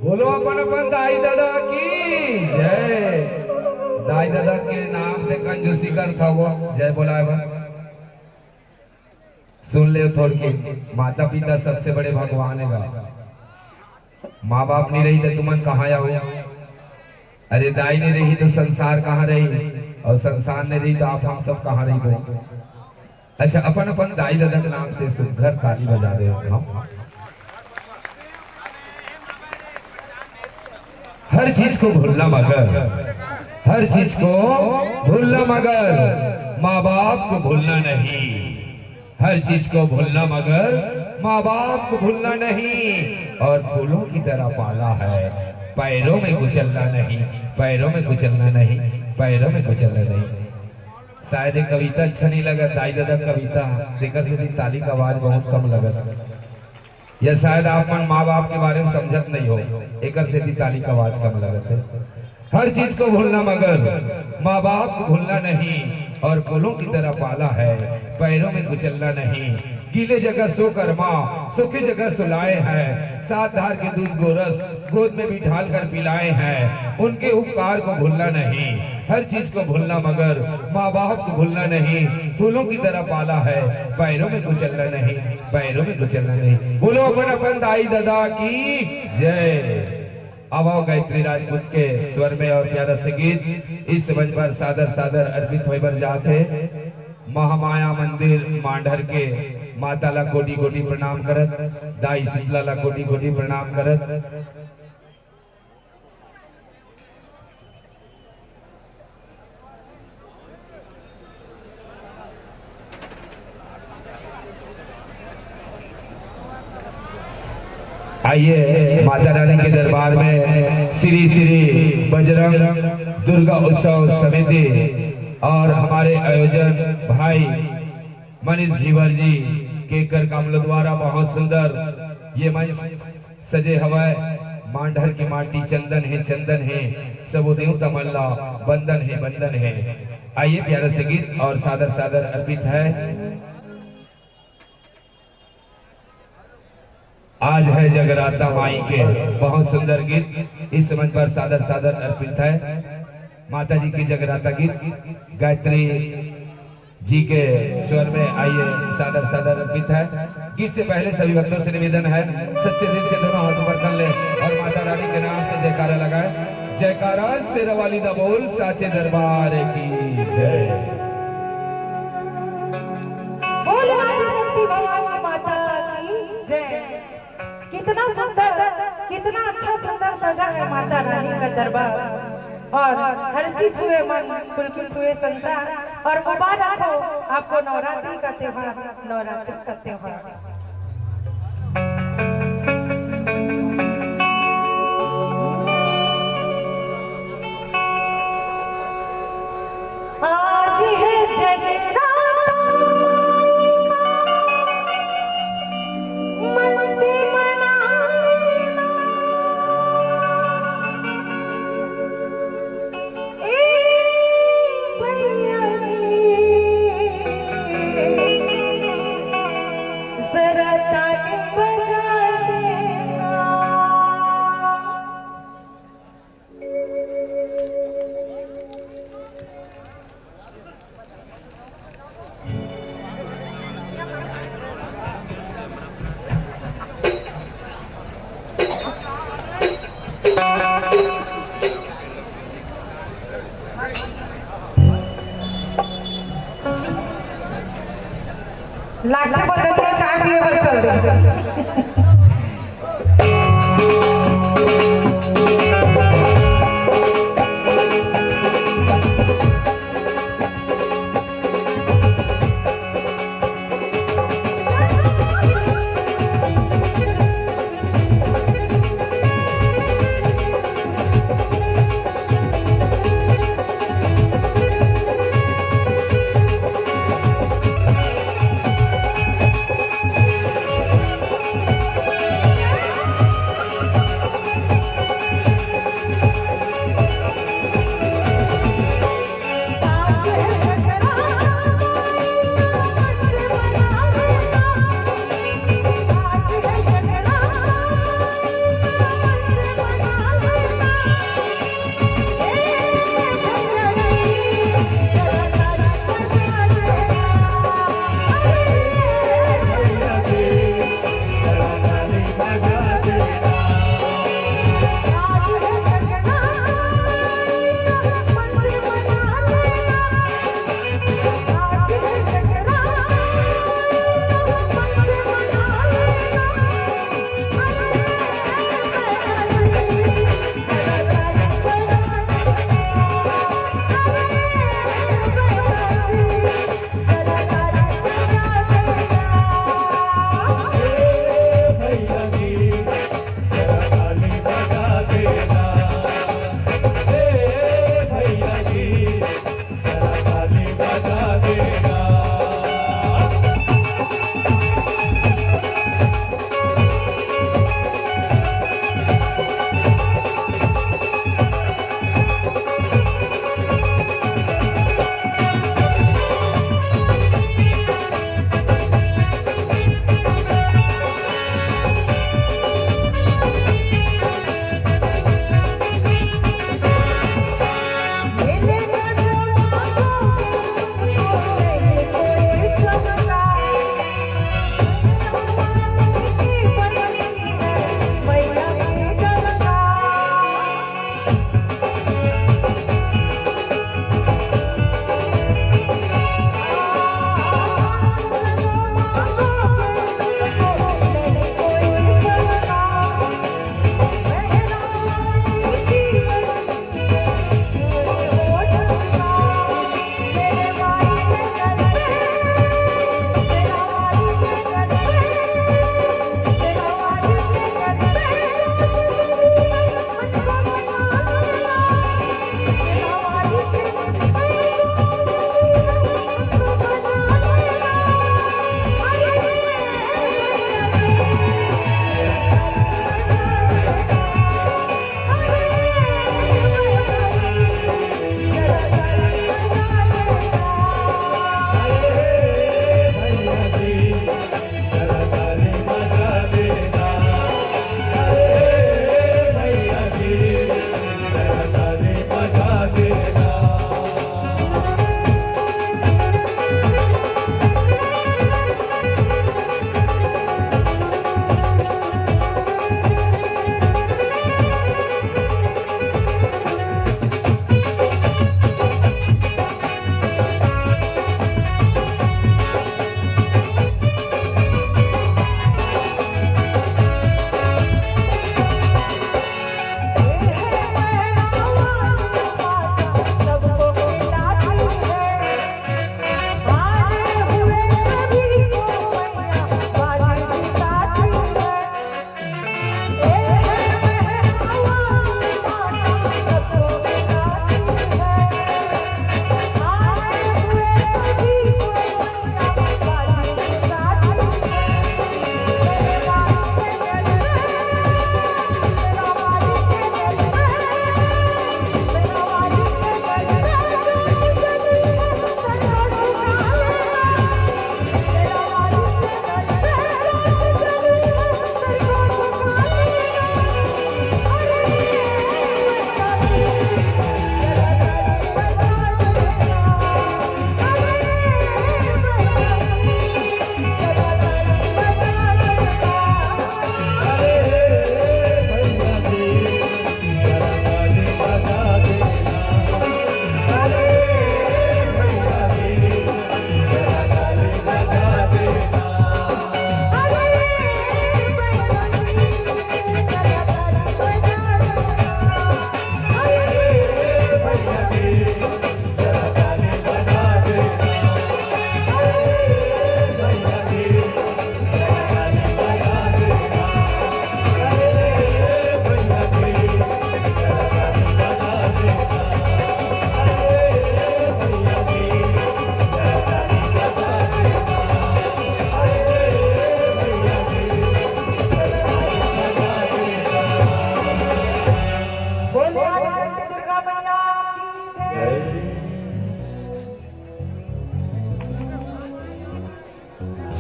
S2: बोलो अपन अपन दाई दादा की जय। दाई दादा के नाम से कंजूसी करता हुआ जय बोलाए बा। सुन ले थोड़ के, माता पिता सबसे बड़े भगवान है। माँ बाप नहीं रही तो तुमन कहाँ आओ? अरे दाई नहीं रही तो संसार कहाँ रही, और संसार नहीं रही तो आप हम सब कहाँ रही गो। अच्छा, अपन अपन दाई दादा के नाम से सुघर ताली बजा दे हम। हर चीज को भूलना मगर, हर चीज को भूलना मगर माँ बाप को भूलना नहीं। हर चीज को भूलना मगर माँ बाप को भूलना नहीं। और फूलों की तरह पाला है, पैरों में कुचलना नहीं, पैरों में कुचलना नहीं, पैरों में कुचलना नहीं। शायद ये कविता अच्छा नहीं लगा दाई दादा कविता देखकर से ताली का आवाज बहुत कम लगा। या शायद आप माँ बाप के बारे में समझत नहीं हो, एक से भी ताली का आवाज कम लगत है। हर चीज को भूलना मगर माँ बाप को भूलना नहीं। और फूलों की तरह पाला है, पैरों में कुचलना नहीं। गीले जगह सोकर माँ सूखी जगह सुलाए हैं। सात धार के दूध गोरस गोद में बिठाल कर पिलाए हैं। उनके उपकार को भूलना नहीं। हर चीज को भूलना मगर माँ बाप को भूलना नहीं। फूलों की तरह पाला है, पैरों में कुचलना नहीं, पैरों में कुचलना नहीं। बोलो अपन अपन दाई दादा की जय। अब आओ गायत्री राजपूत के स्वर में और प्यारा से गीत इस मंच पर सादर सादर अर्पित होकर जाते। महामाया मंदिर मांडर के माता ला कोटि कोटि प्रणाम करत, दाई शीतला ला कोटि कोटि प्रणाम करत। आइए माता रानी के दरबार में श्री श्री बजरंग दुर्गा उत्सव समिति और हमारे आयोजन भाई मनीष घीवर जी केकर कामलो द्वारा बहुत सुंदर ये मंच सजे हवाए मांडर की माटी चंदन है सब देवता मल्ला बंदन है। आइए प्यारा से गीत और सादर सादर अर्पित है। आज है जगराता माई के बहुत सुंदर गीत इस मंच पर सादर सादर अर्पित है। माता जी की जगराता गीत गायत्री जी के स्वर में आइए सादर सादर अर्पित है। गीत से पहले सभी भक्तों से निवेदन है सच्चे दिल से दोनों हाथों पर कर ले और माता रानी के नाम से जयकारा लगाए। जयकारा शेर वाली दा बोल साचे दरबार की जय।
S3: बोल आदिशक्ति भवानी माता की जय। कितना सुंदर कितना अच्छा सुंदर सजा है माता रानी का दरबार और हर्षित हुए मन पुलकित हुए संसार और मुबारक हो आपको नवरात्रि का त्योहार। आज है जगराता मन से मना लेना भैया जी जरा ताली बजा देना। लाठी पर जब चाय पिए पर चल दे।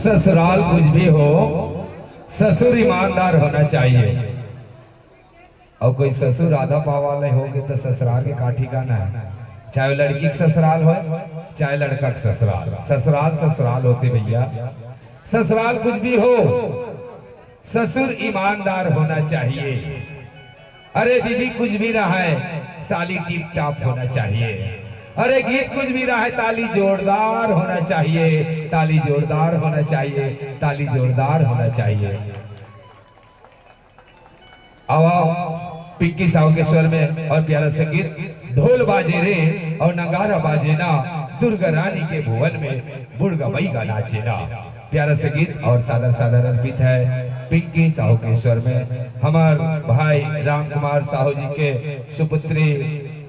S2: ससुराल कुछ भी हो, ससुर ईमानदार होना चाहिए। और कोई ससुर आधा पाव वाले होंगे तो ससुराल के का ठिकाना है। चाहे वो लड़की का ससुराल हो, चाहे लड़का का ससुराल, ससुराल ससुराल होते भैया। ससुराल कुछ भी हो, ससुर ईमानदार होना चाहिए। अरे दीदी कुछ भी रहा है, साली टिप टॉप होना चाहिए। अरे गीत कुछ भी रहा है, ताली जोरदार होना चाहिए, ताली जोरदार होना चाहिए, ताली जोरदार होना चाहिए। आओ पिंकी साहू के स्वर में और प्यारा संगीत, ढोल बाजे रे और नगारा बाजे ना, दुर्गा रानी के भुवन में बुढ़गा बई का नाचे ना। प्यारा संगीत और सादर सादर अर्पित है पिंकी साहू के स्वर में। हमार भाई राम कुमार साहू जी के सुपुत्री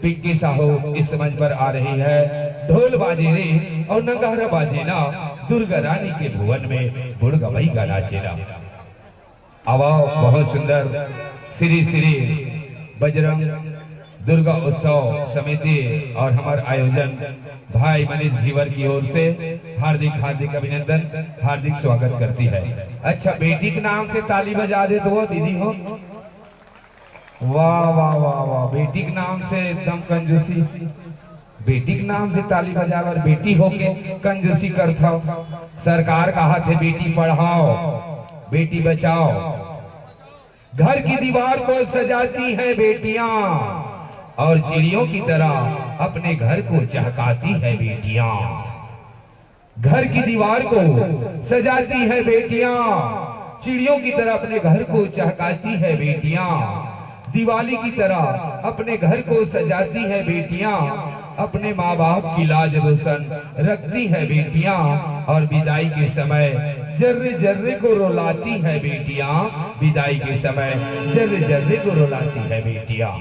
S2: पिंकी साहू इस मंच पर आ रही है। ढोल बाजे रे और नगारा बाजे ना, दुर्गा रानी के भुवन में बुढ़गा बई का नाचे ना। आवाओ बहुत सुंदर श्री श्री बजरंग दुर्गा उत्सव समिति और हमारे आयोजन भाई मनीष धीवर की ओर से हार्दिक हार्दिक अभिनंदन, हार्दिक स्वागत करती है। अच्छा बेटी के नाम से ताली बजा दे तो वो दीदी हो। वाह वाह वाह वाह, बेटी के नाम से एकदम कंजूसी, बेटी के नाम से ताली बजा और बेटी होके कंजूसी करता। सरकार कहा थे बेटी पढ़ाओ बेटी बचाओ। घर की दीवार को सजाती है बेटियां और चिड़ियों की तरह अपने घर को चहकाती है बेटियां। घर की दीवार को सजाती है बेटियां, चिड़ियों की तरह अपने घर को चहकाती है बेटियां। दिवाली की तरह अपने घर को सजाती है बेटियां, अपने माँ बाप की लाज रोशन रखती है बेटियां। और विदाई के समय जर्रे जर्रे को रुलाती है बेटियां, विदाई के समय जर्रे जर्रे को रुलाती है बेटियां।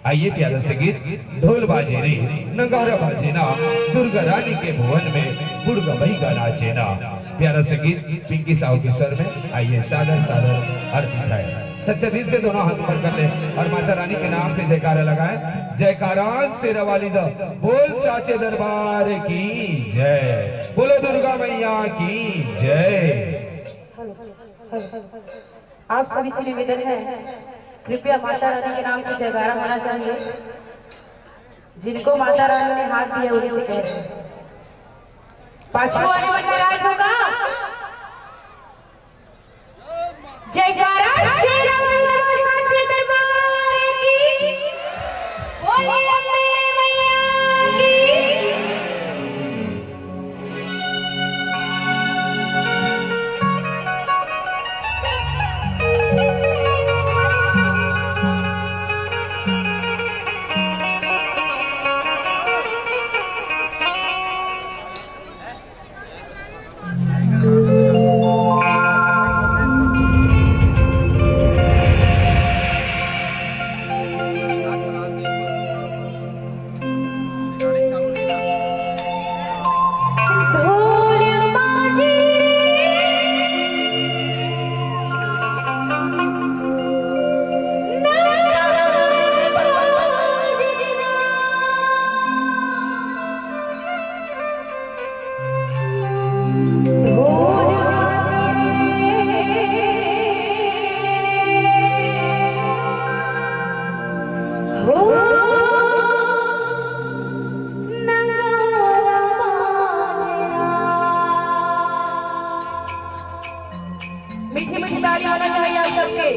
S2: आइए प्यारा संगीत, ढोल बाजे रे नगारा बाजे ना, दुर्गा रानी के भुवन में बुढ़गा बई का नाचे ना। प्यारा संगीत पिंकी साहू के स्वर में। आइए सादर सादर अर्पित है। सच्चे दिल से दोनों हाथ ऊपर कर ले और माता रानी के नाम से जयकारा लगाए। जयकारा से रवाली द बोल साचे दरबार की जय, बोलो दुर्गा मैया की जय।
S3: आप सभी से निवेदन है, कृपया माता रानी के नाम से जयकारा होना चाहिए। जिनको माता रानी ने हाथ दिया उन्हीं से कह रहे हैं। पाछू वाले मन में राज होगा। जयकारा शेरावाली साचे दरबार की, बोले अम्बे मैया की। मीठी मीठी ताली होना चाहिए आप सबके।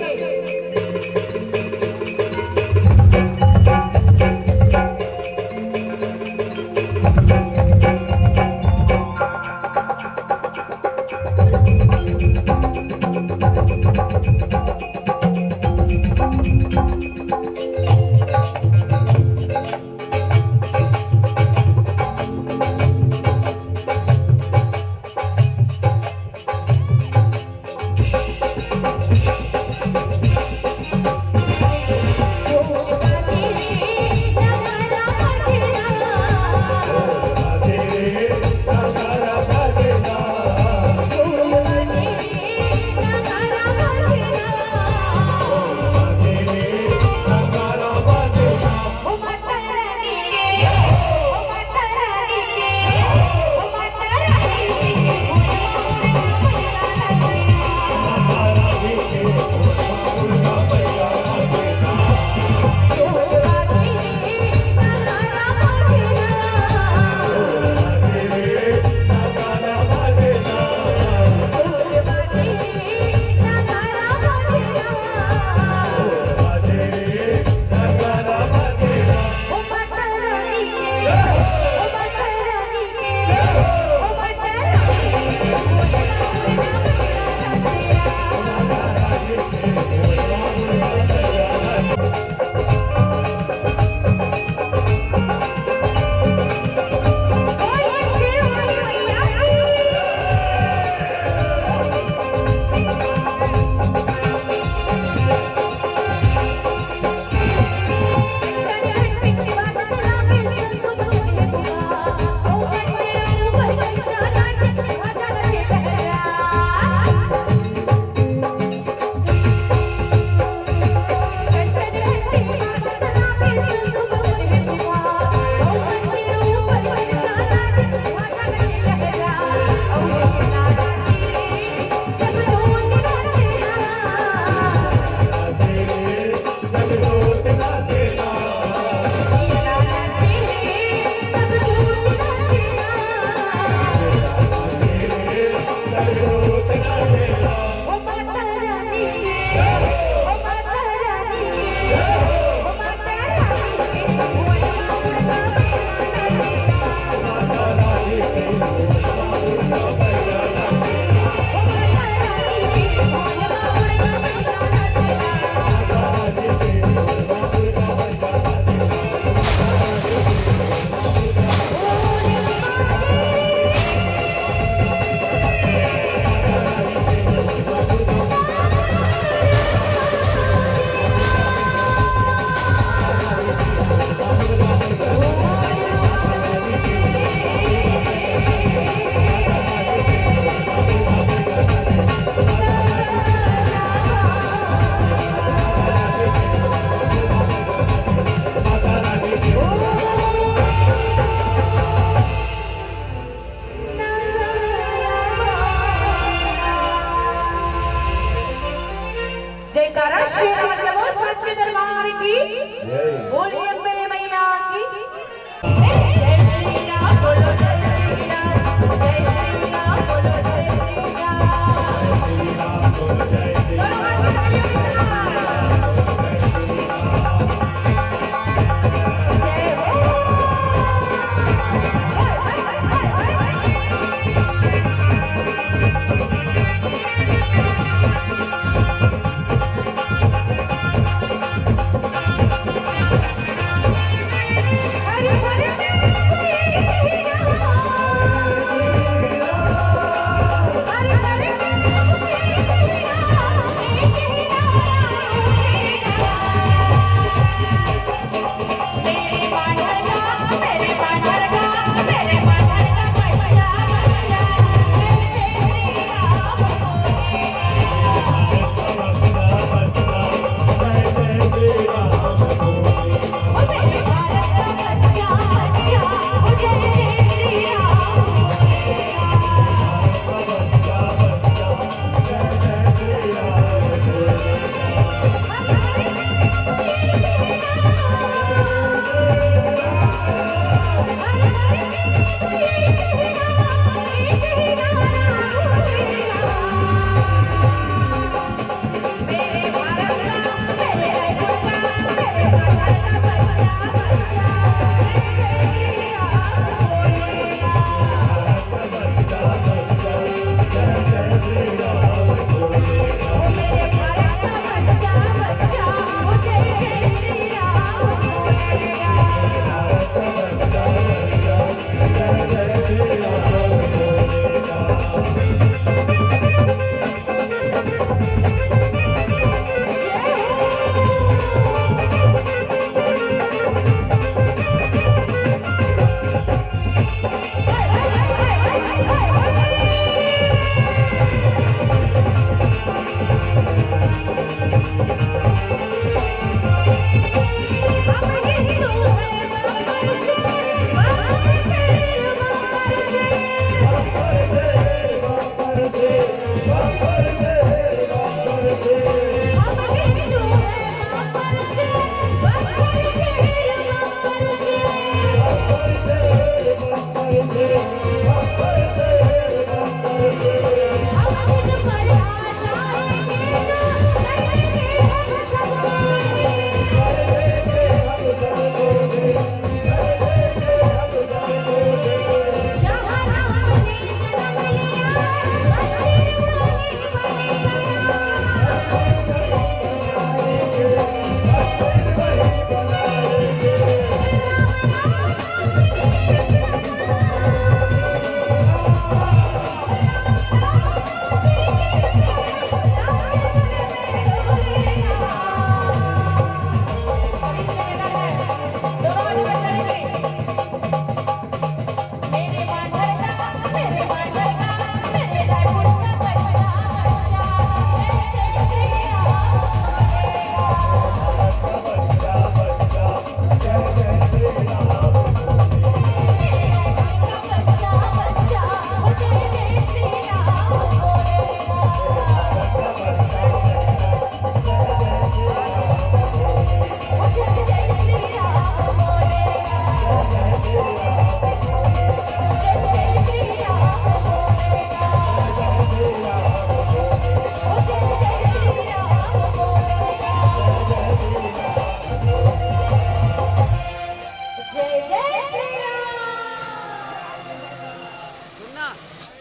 S4: सुनना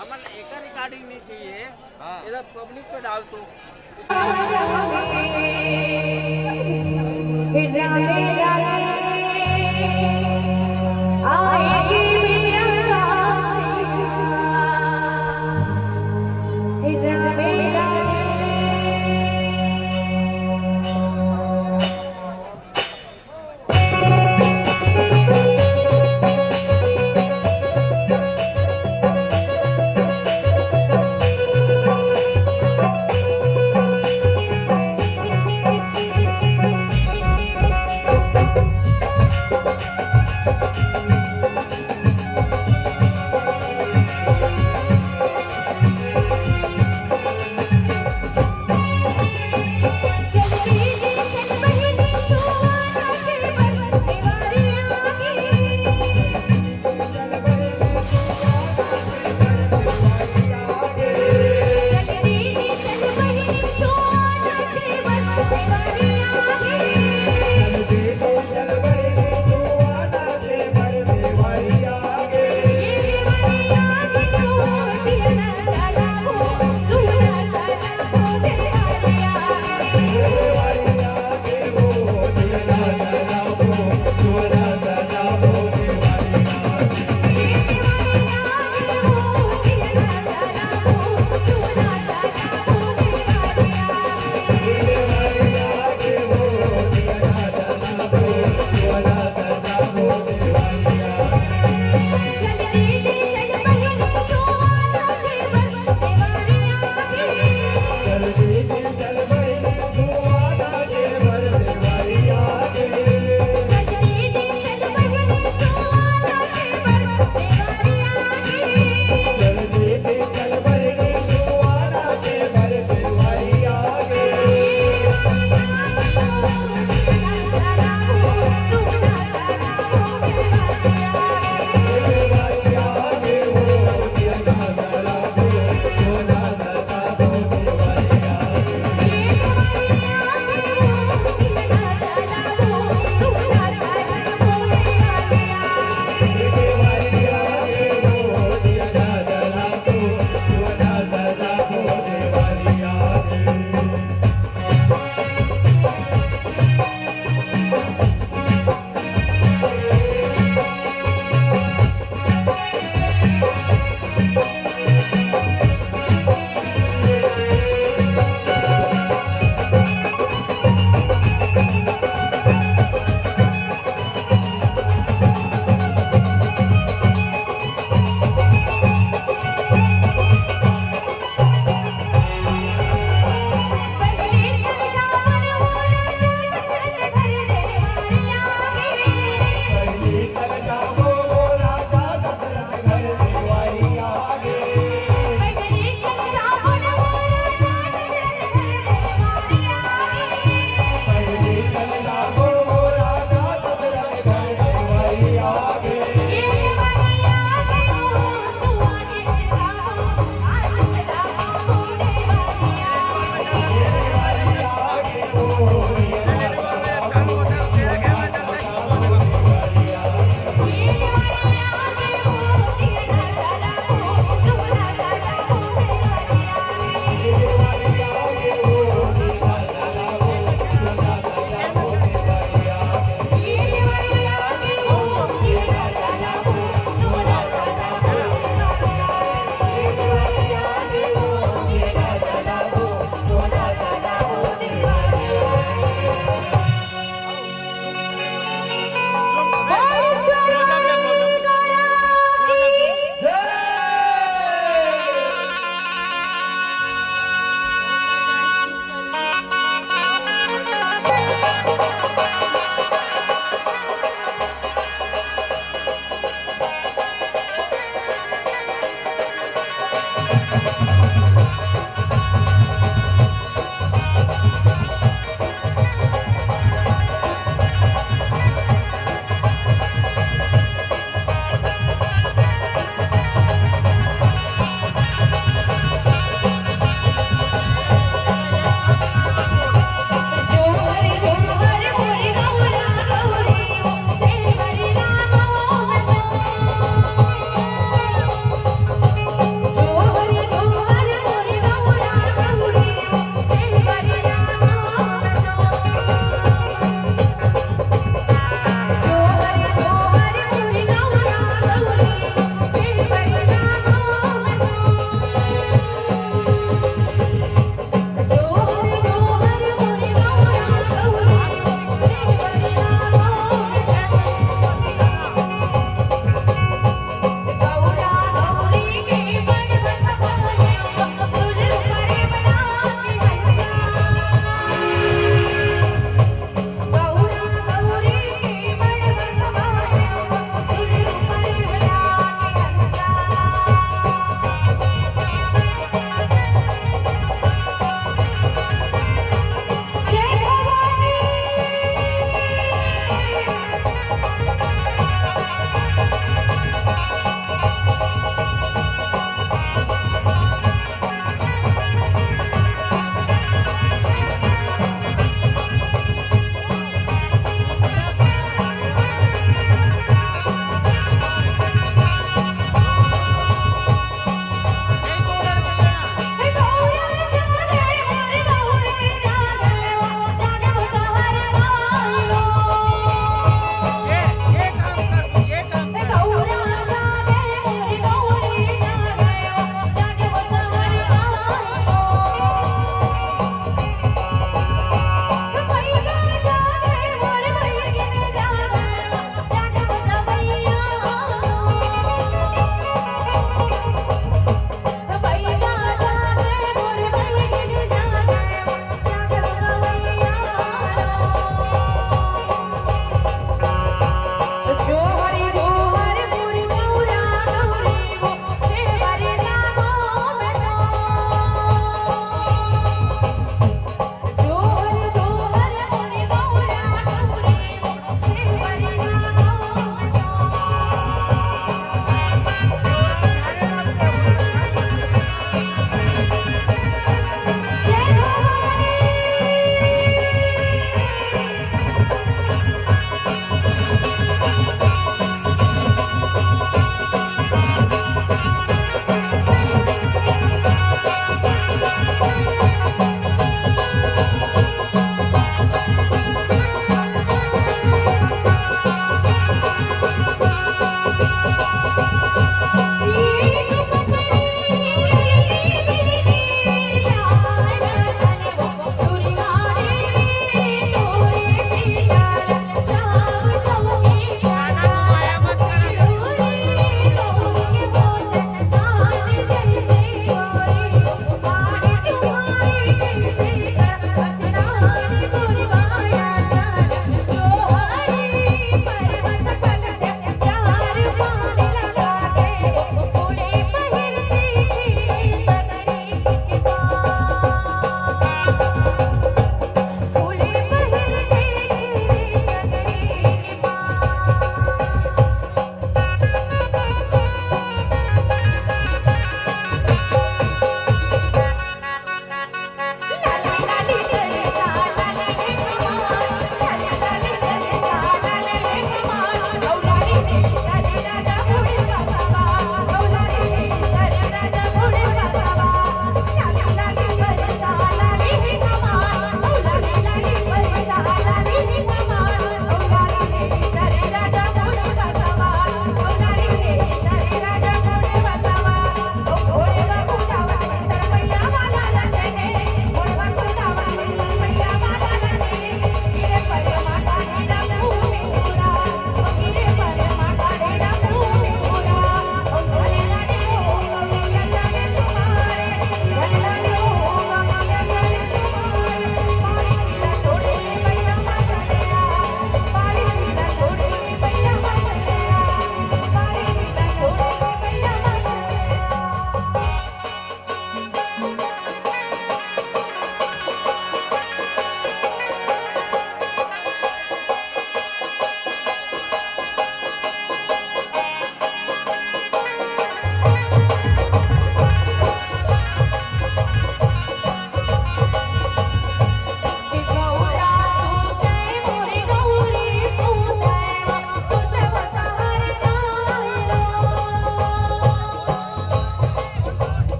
S4: हमन एका रिकॉर्डिंग नहीं चाहिए इधर पब्लिक पे डाल तो
S3: रामे रामे आएगी मेरा गाना रामे रामे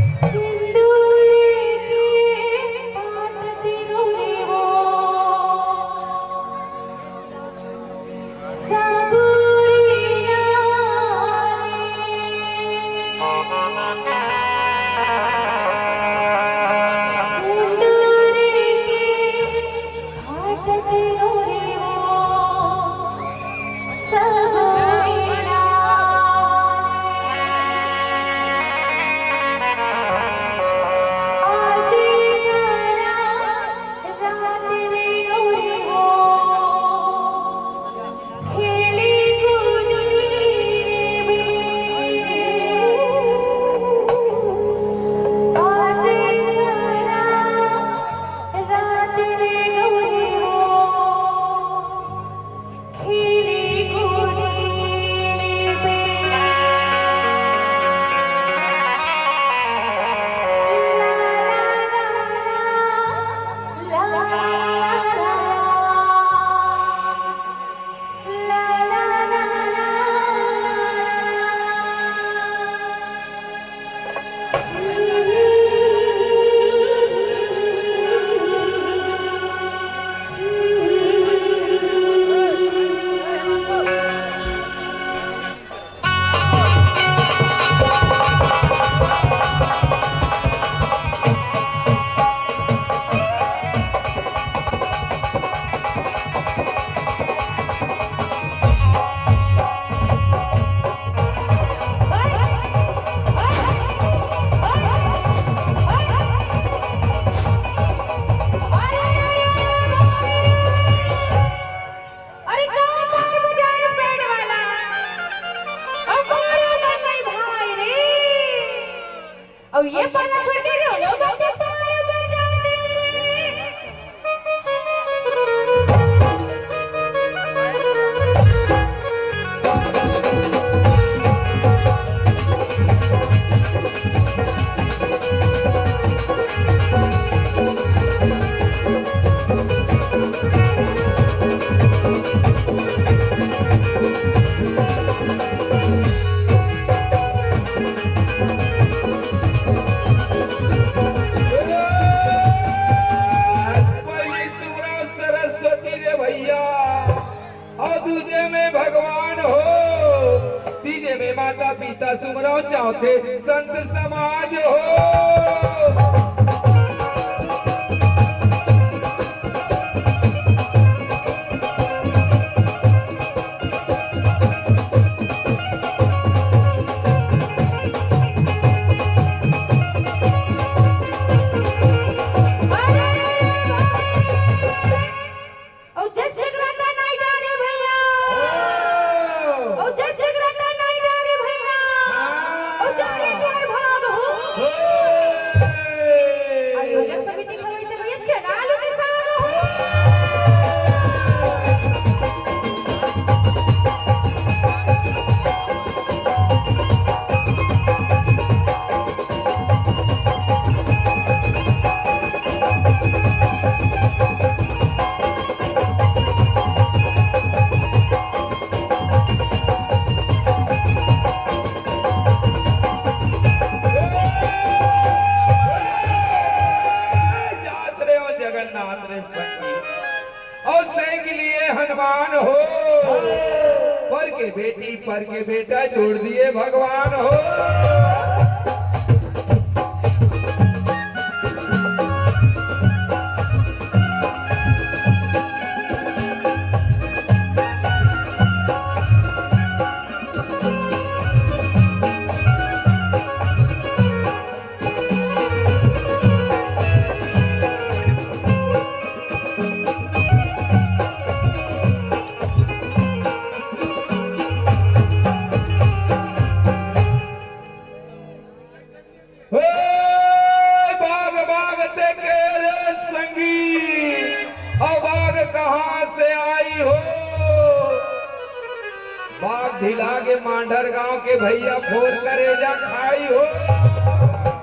S3: सिंदूर के पाटती गौरी वो सबूरी नारी सिंदूर के पाटती गौरी वो सबूरी नारी आज करा रात में गौरी हो खेली कूदी रे आज करा रात में गौरी हो खेली कूदी रे अरे कौन बार बजाए पेड़ वाला अब मारो मन नहीं भाई रे अब ये पाला छोड़ के रो बाटे पार बजा दे
S2: पहली सुमरा सरस्वती रे भैया और दूजे में भगवान हो तीजे में माता पिता सुमरो चौथे संत समाज हो
S3: ओ जय जगराता नहीं डारे भैया ओ जय जगराता नहीं डारे भैया ओ जारे द्वार भाग हो आयोजक समिति को वैसे भैया चनालू के साथ हो
S2: जात रे ओ जगन्नाथ रे पत्नी और से के लिए हनुमान हो पर के बेटा छोड़ दिए भगवान हो ढिला के मांडर गांव के भैया फोन करे जा खाई हो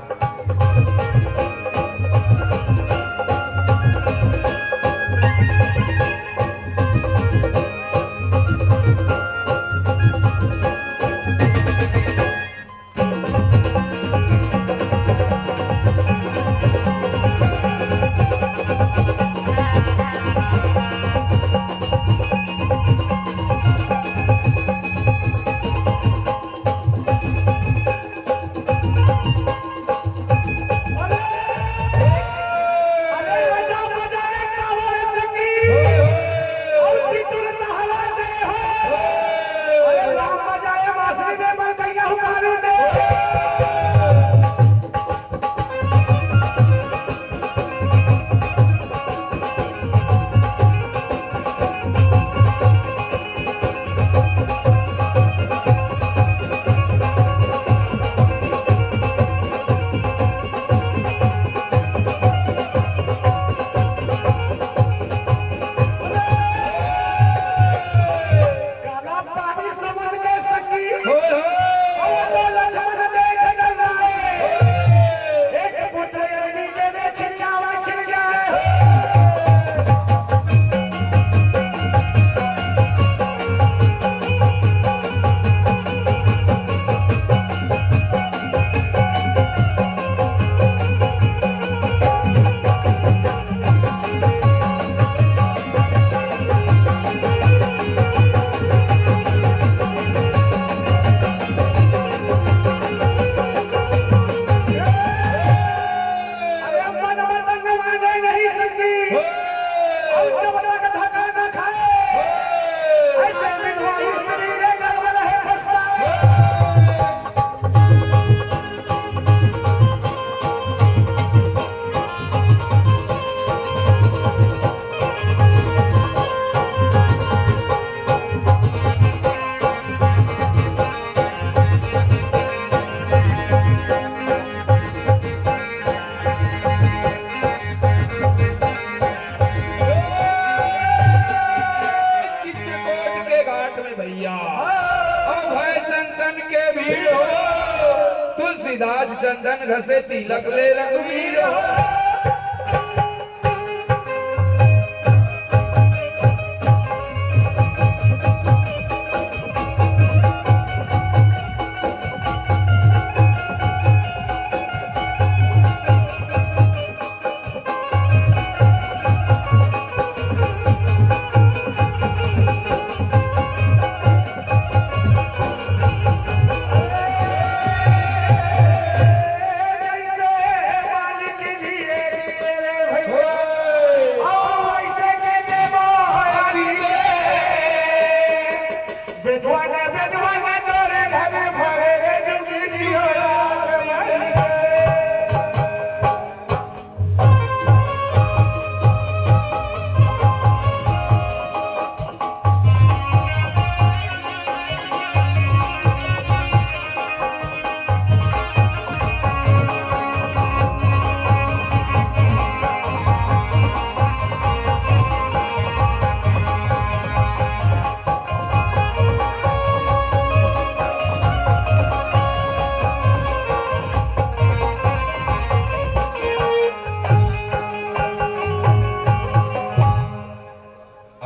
S2: चंदन घसे तिलक ले रघुवीर हो।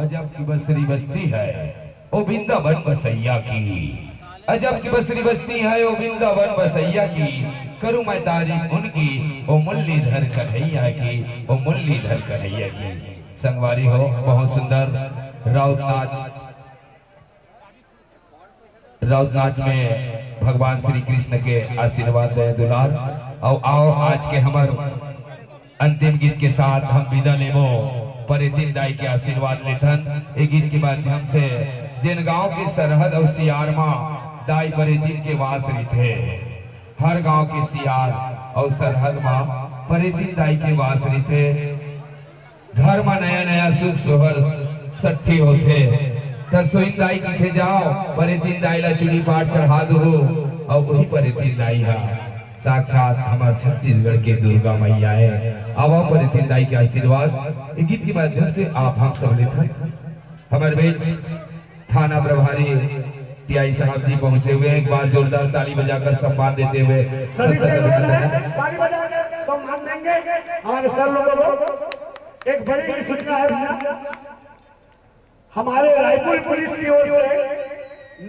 S2: अजब की बसरी बजती है ओ वृंदावन बसैया की, अजब की बसरी बजती है ओ वृंदावन बसैया की, करूं मैं तारीफ उनकी ओ मुरलीधर कन्हैया की, ओ मुरलीधर कन्हैया की। संगवारी हो बहुत सुंदर राउत नाच में भगवान श्री कृष्ण के आशीर्वाद दे दुलार। और आओ आज के हमार अंतिम गीत के साथ हम विदा लेबो परितिन दाई के आशीर्वाद लेथन। एक गीत के माध्यम से जिन गांव की सरहद और सियार मां दाई परितिन के वास थे, हर गांव के सियार और सरहद मां परितिन दाई के वास थे। घर में नया नया सुख सोहल सट्ठी होते तसोइन दाई की थे जाओ परितिन दाई ला चुनी पाठ चढ़ा दो और वही परितिन दाई है साक्षात हमारे छत्तीसगढ़ के दुर्गा मैया है। अब परितिन दाई के आशीर्वाद एक गीत के माध्यम से आप हम सब लेते हमारे बीच थाना प्रभारी टीआई साहब जी पहुंचे हुए हैं। एक बार जोरदार ताली बजाकर सम्मान देते हुए
S1: ताली बजाकर सम्मान देंगे हमारे सर लोगों को। एक बड़ी ही सूचना है भैया, हमारे रायपुर पुलिस की ओर से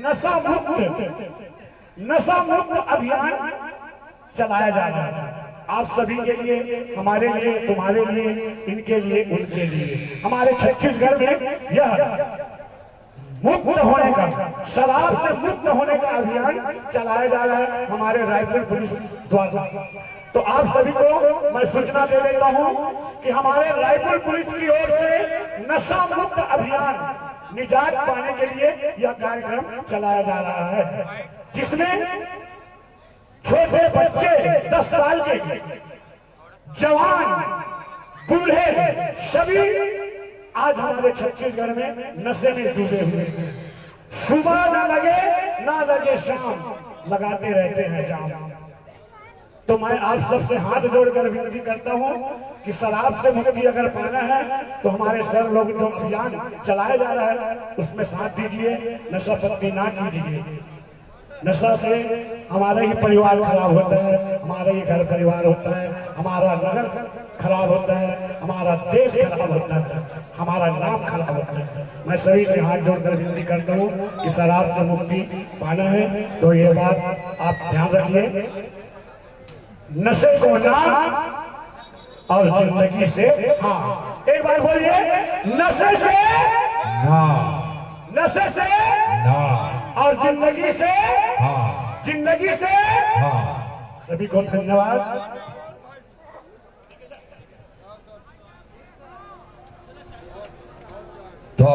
S1: नशा मुक्त अभियान चलाया जा रहा है। आप सभी के लिए, हमारे लिए, तुम्हारे लिए, इनके लिए, उनके लिए, हमारे छत्तीसगढ़ में यह मुक्त होने का, शराब से मुक्त होने का अभियान चलाया जा रहा है हमारे रायपुर पुलिस द्वारा। तो आप सभी को मैं सूचना दे देता हूं कि हमारे रायपुर पुलिस की ओर से नशा मुक्त अभियान निजात पाने के लिए यह कार्यक्रम चलाया जा रहा है, जिसमें छोटे बच्चे 10 साल के, जवान, बूढ़े सभी आज हमारे छत्तीसगढ़ में नशे में डूबे हुए हैं। सुबह ना लगे शाम लगाते रहते हैं जाम। तो मैं आप सबसे हाथ जोड़कर विनती करता हूं कि शराब से मुक्ति अगर पाना है तो हमारे सर लोग जो अभियान चलाया जा रहा है उसमें साथ दीजिए, नशा पत्ती ना कीजिए। नशा से हमारा ही परिवार खराब होता है, हमारा ही घर परिवार होता है, हमारा नगर खराब होता है, हमारा देश खराब होता है, हमारा नाम खराब होता है। मैं सभी से हाथ जोड़कर विनती करता हूँ कि शराब से मुक्ति पाना है तो ये बात आप ध्यान रखिए, नशे को ना और जिंदगी से हाँ। एक बार बोलिए, नशे से
S2: ना,
S1: नशे से
S2: ना
S1: और जिंदगी से
S2: हाँ,
S1: जिंदगी से
S2: हाँ।
S1: सभी को धन्यवाद।
S2: तो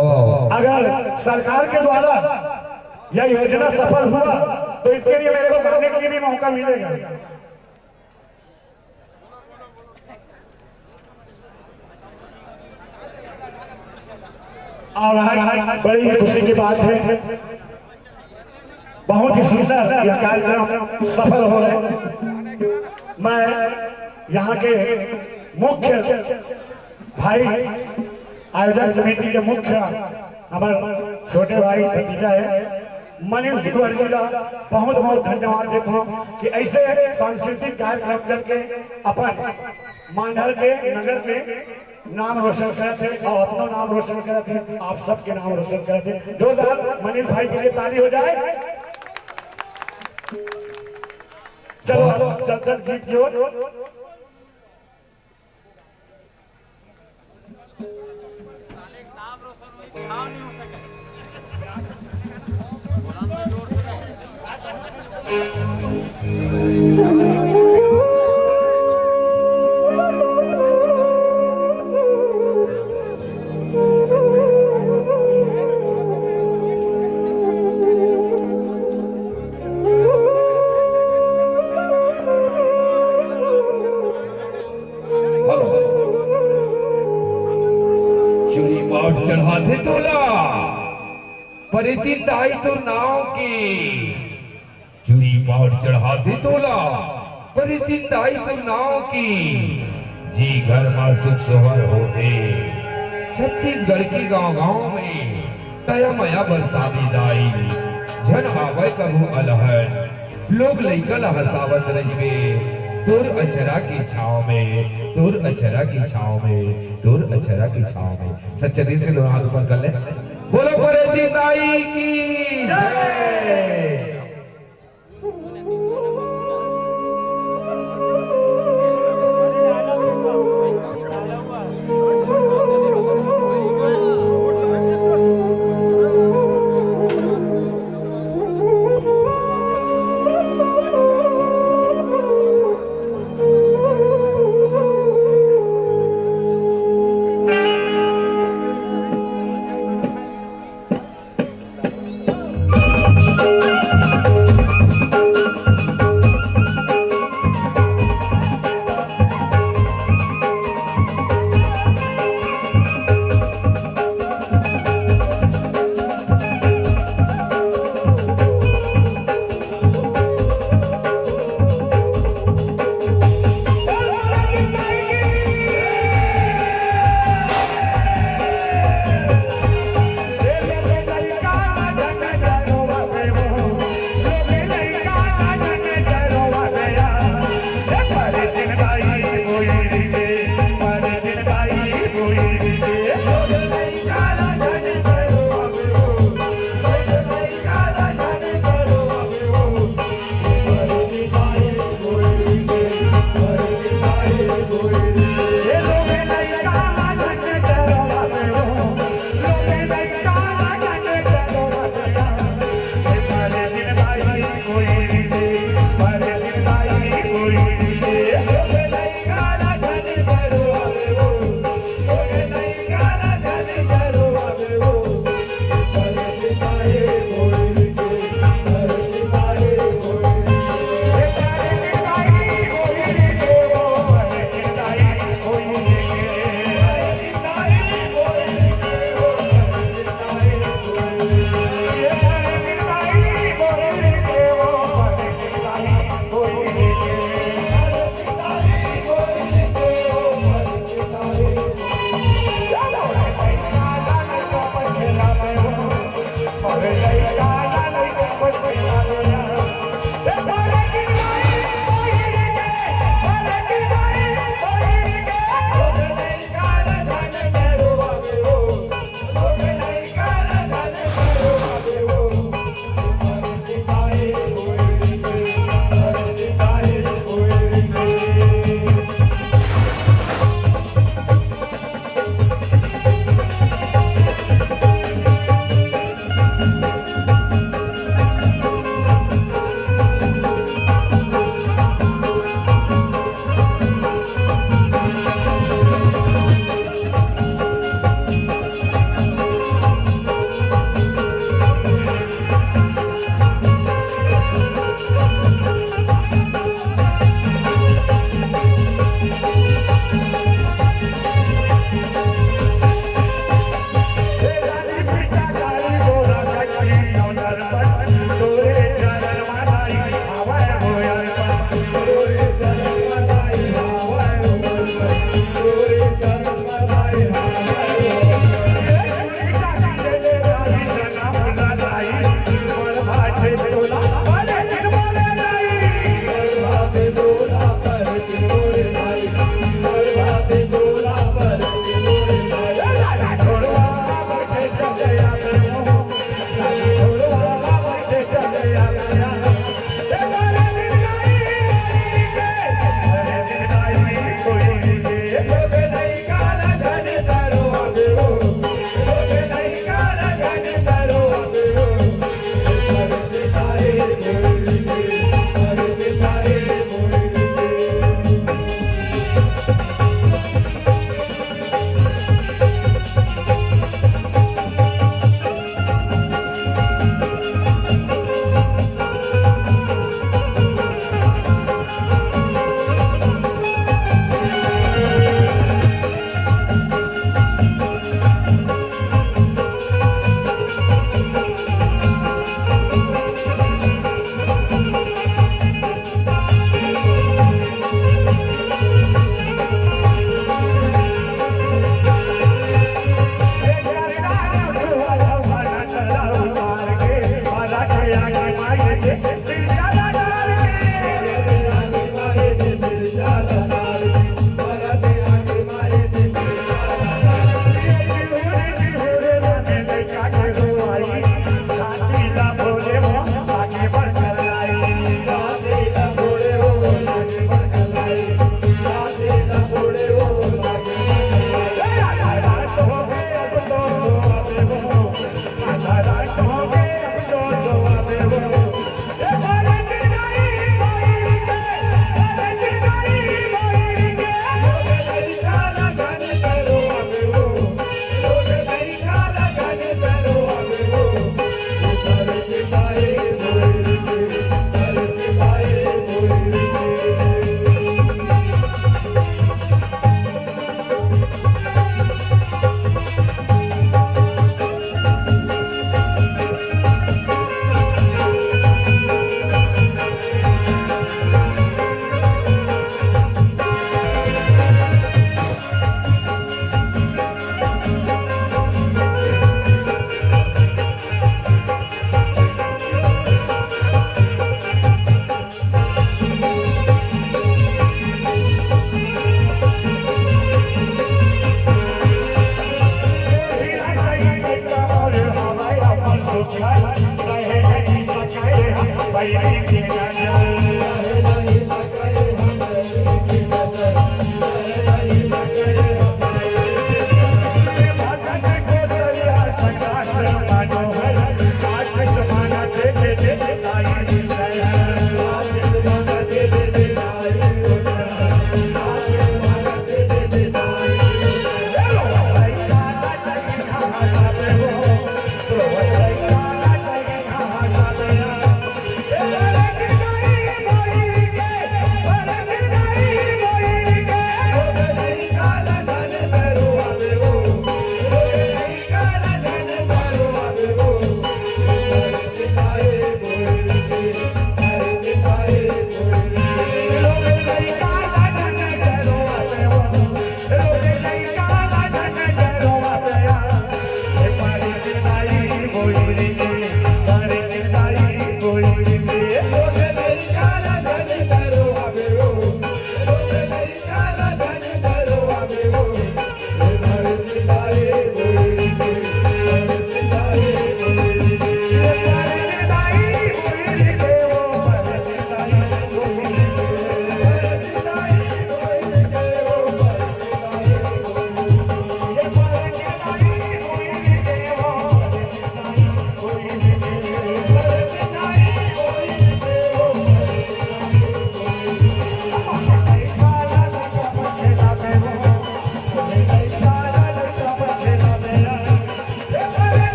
S1: अगर सरकार के द्वारा यह योजना सफल हुआ तो इसके लिए मेरे को गाने के लिए भी मौका मिलेगा। और बड़ी खुशी की बात है, बहुत ही सुंदर यह कार्यक्रम सफल हो रहे। मैं यहाँ के मुख्य भाई, आयोजक समिति के मुख्य हमारे छोटे भाई भतीजा है, मनीष धीवर जी का बहुत बहुत धन्यवाद देता हूँ कि ऐसे सांस्कृतिक कार्यक्रम करके अपन मांडल के नगर के नाम रोशन करते और अपना नाम रोशन करते, आप सबके नाम रोशन करते। जोरदार मनीष भाई के लिए ताली हो जाए। चलो चल गीत की ओर।
S4: नाम रोशन हुई दिखाओ नहीं हो सके बोला जोर से
S2: चूड़ी पाट चढ़ाते तोला परिति ताई तो नाव की, चूड़ी पाट चढ़ाते तोला परिति ताई तो नाव की, जी घर में सुख सोहर होते छत्तीसगढ़ की गांव गांव में तया मया बरसाती दाई जन आवे कबू अलहर लोग लइका ला हसावत रहिबे तोर अचरा की छाव में, तोर अचरा की छाव में, तोर अचरा की छाव में। सच्चे दिल से दोनों हाथ ऊपर कर ले, बोलो परिति ताई की जय।
S1: Thank you.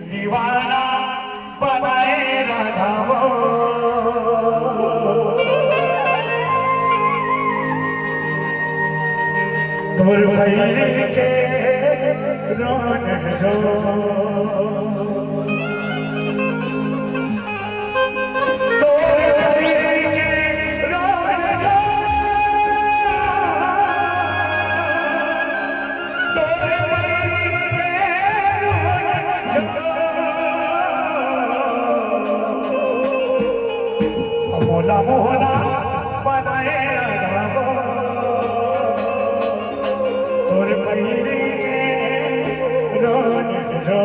S1: दीवाना बनाए राधा वो दूर भैरी के रोन जो दूर भैरी के रोन जो दूर भैरी के रोन जो मोला मोहना बनाए राधा वो दूर भैरी के रोन जो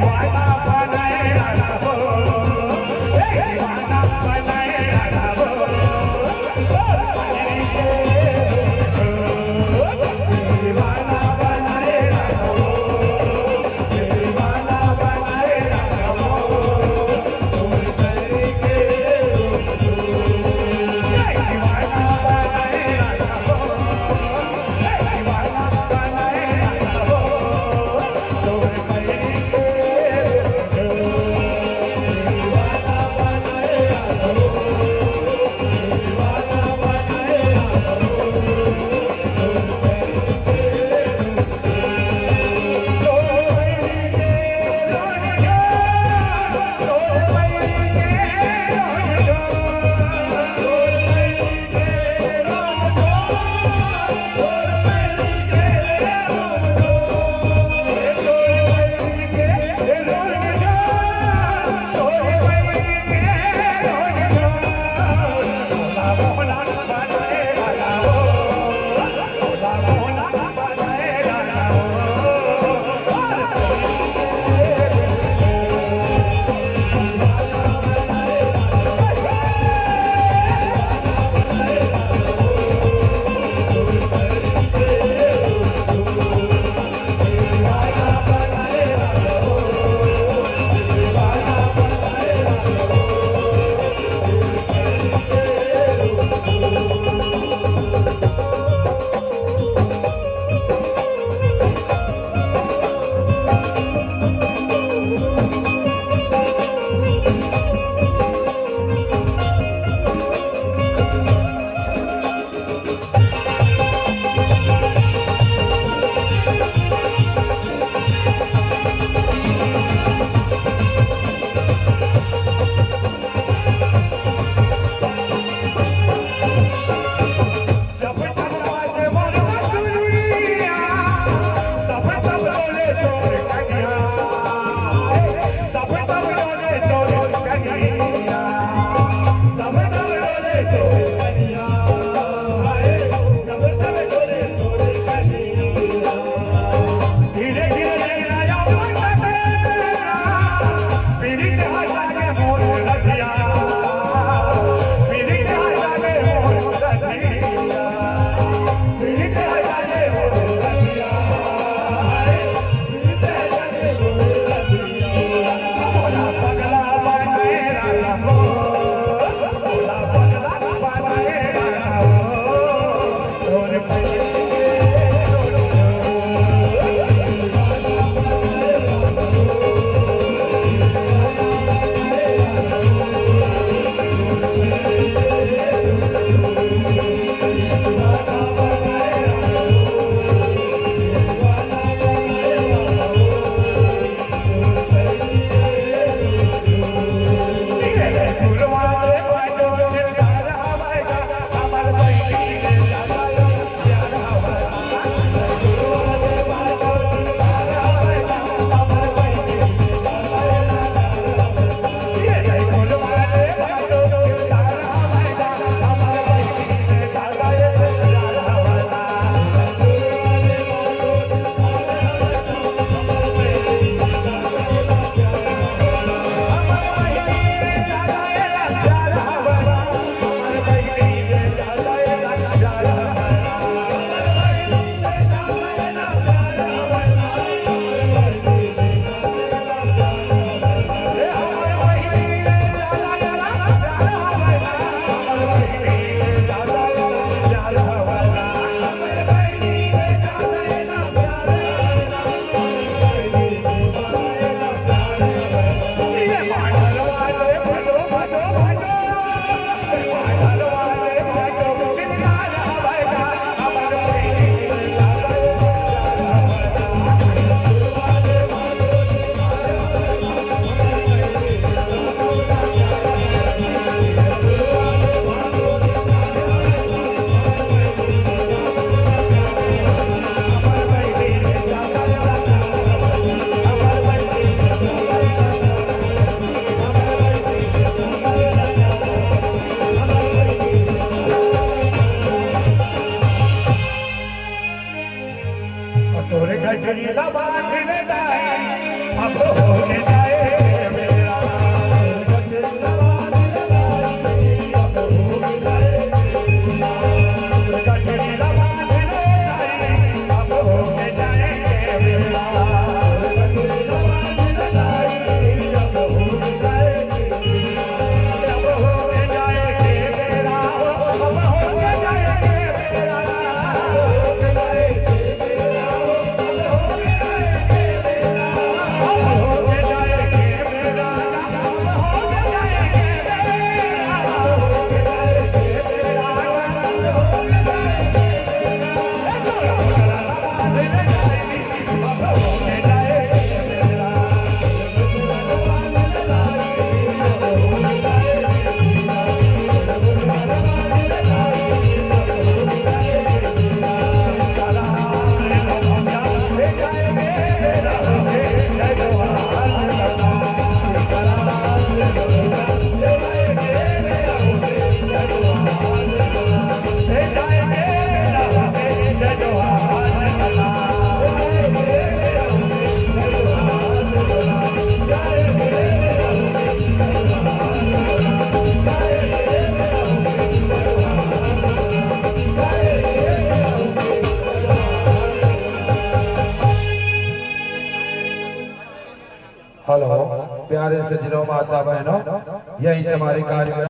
S1: वादा तोरे गजरी लबान में दाई अब होने जाए मेरा गजरी लबान में दाई अब होने जाए गजरी लबान में दाई अब होने जाए मेरा गजरी लबान में दाई अब होने जाए अब होने जाए मेरा अब होने जाए मेरा
S2: हेलो प्यारे सज्जनों माता बहनों, यहीं से हमारे कार्यक्रम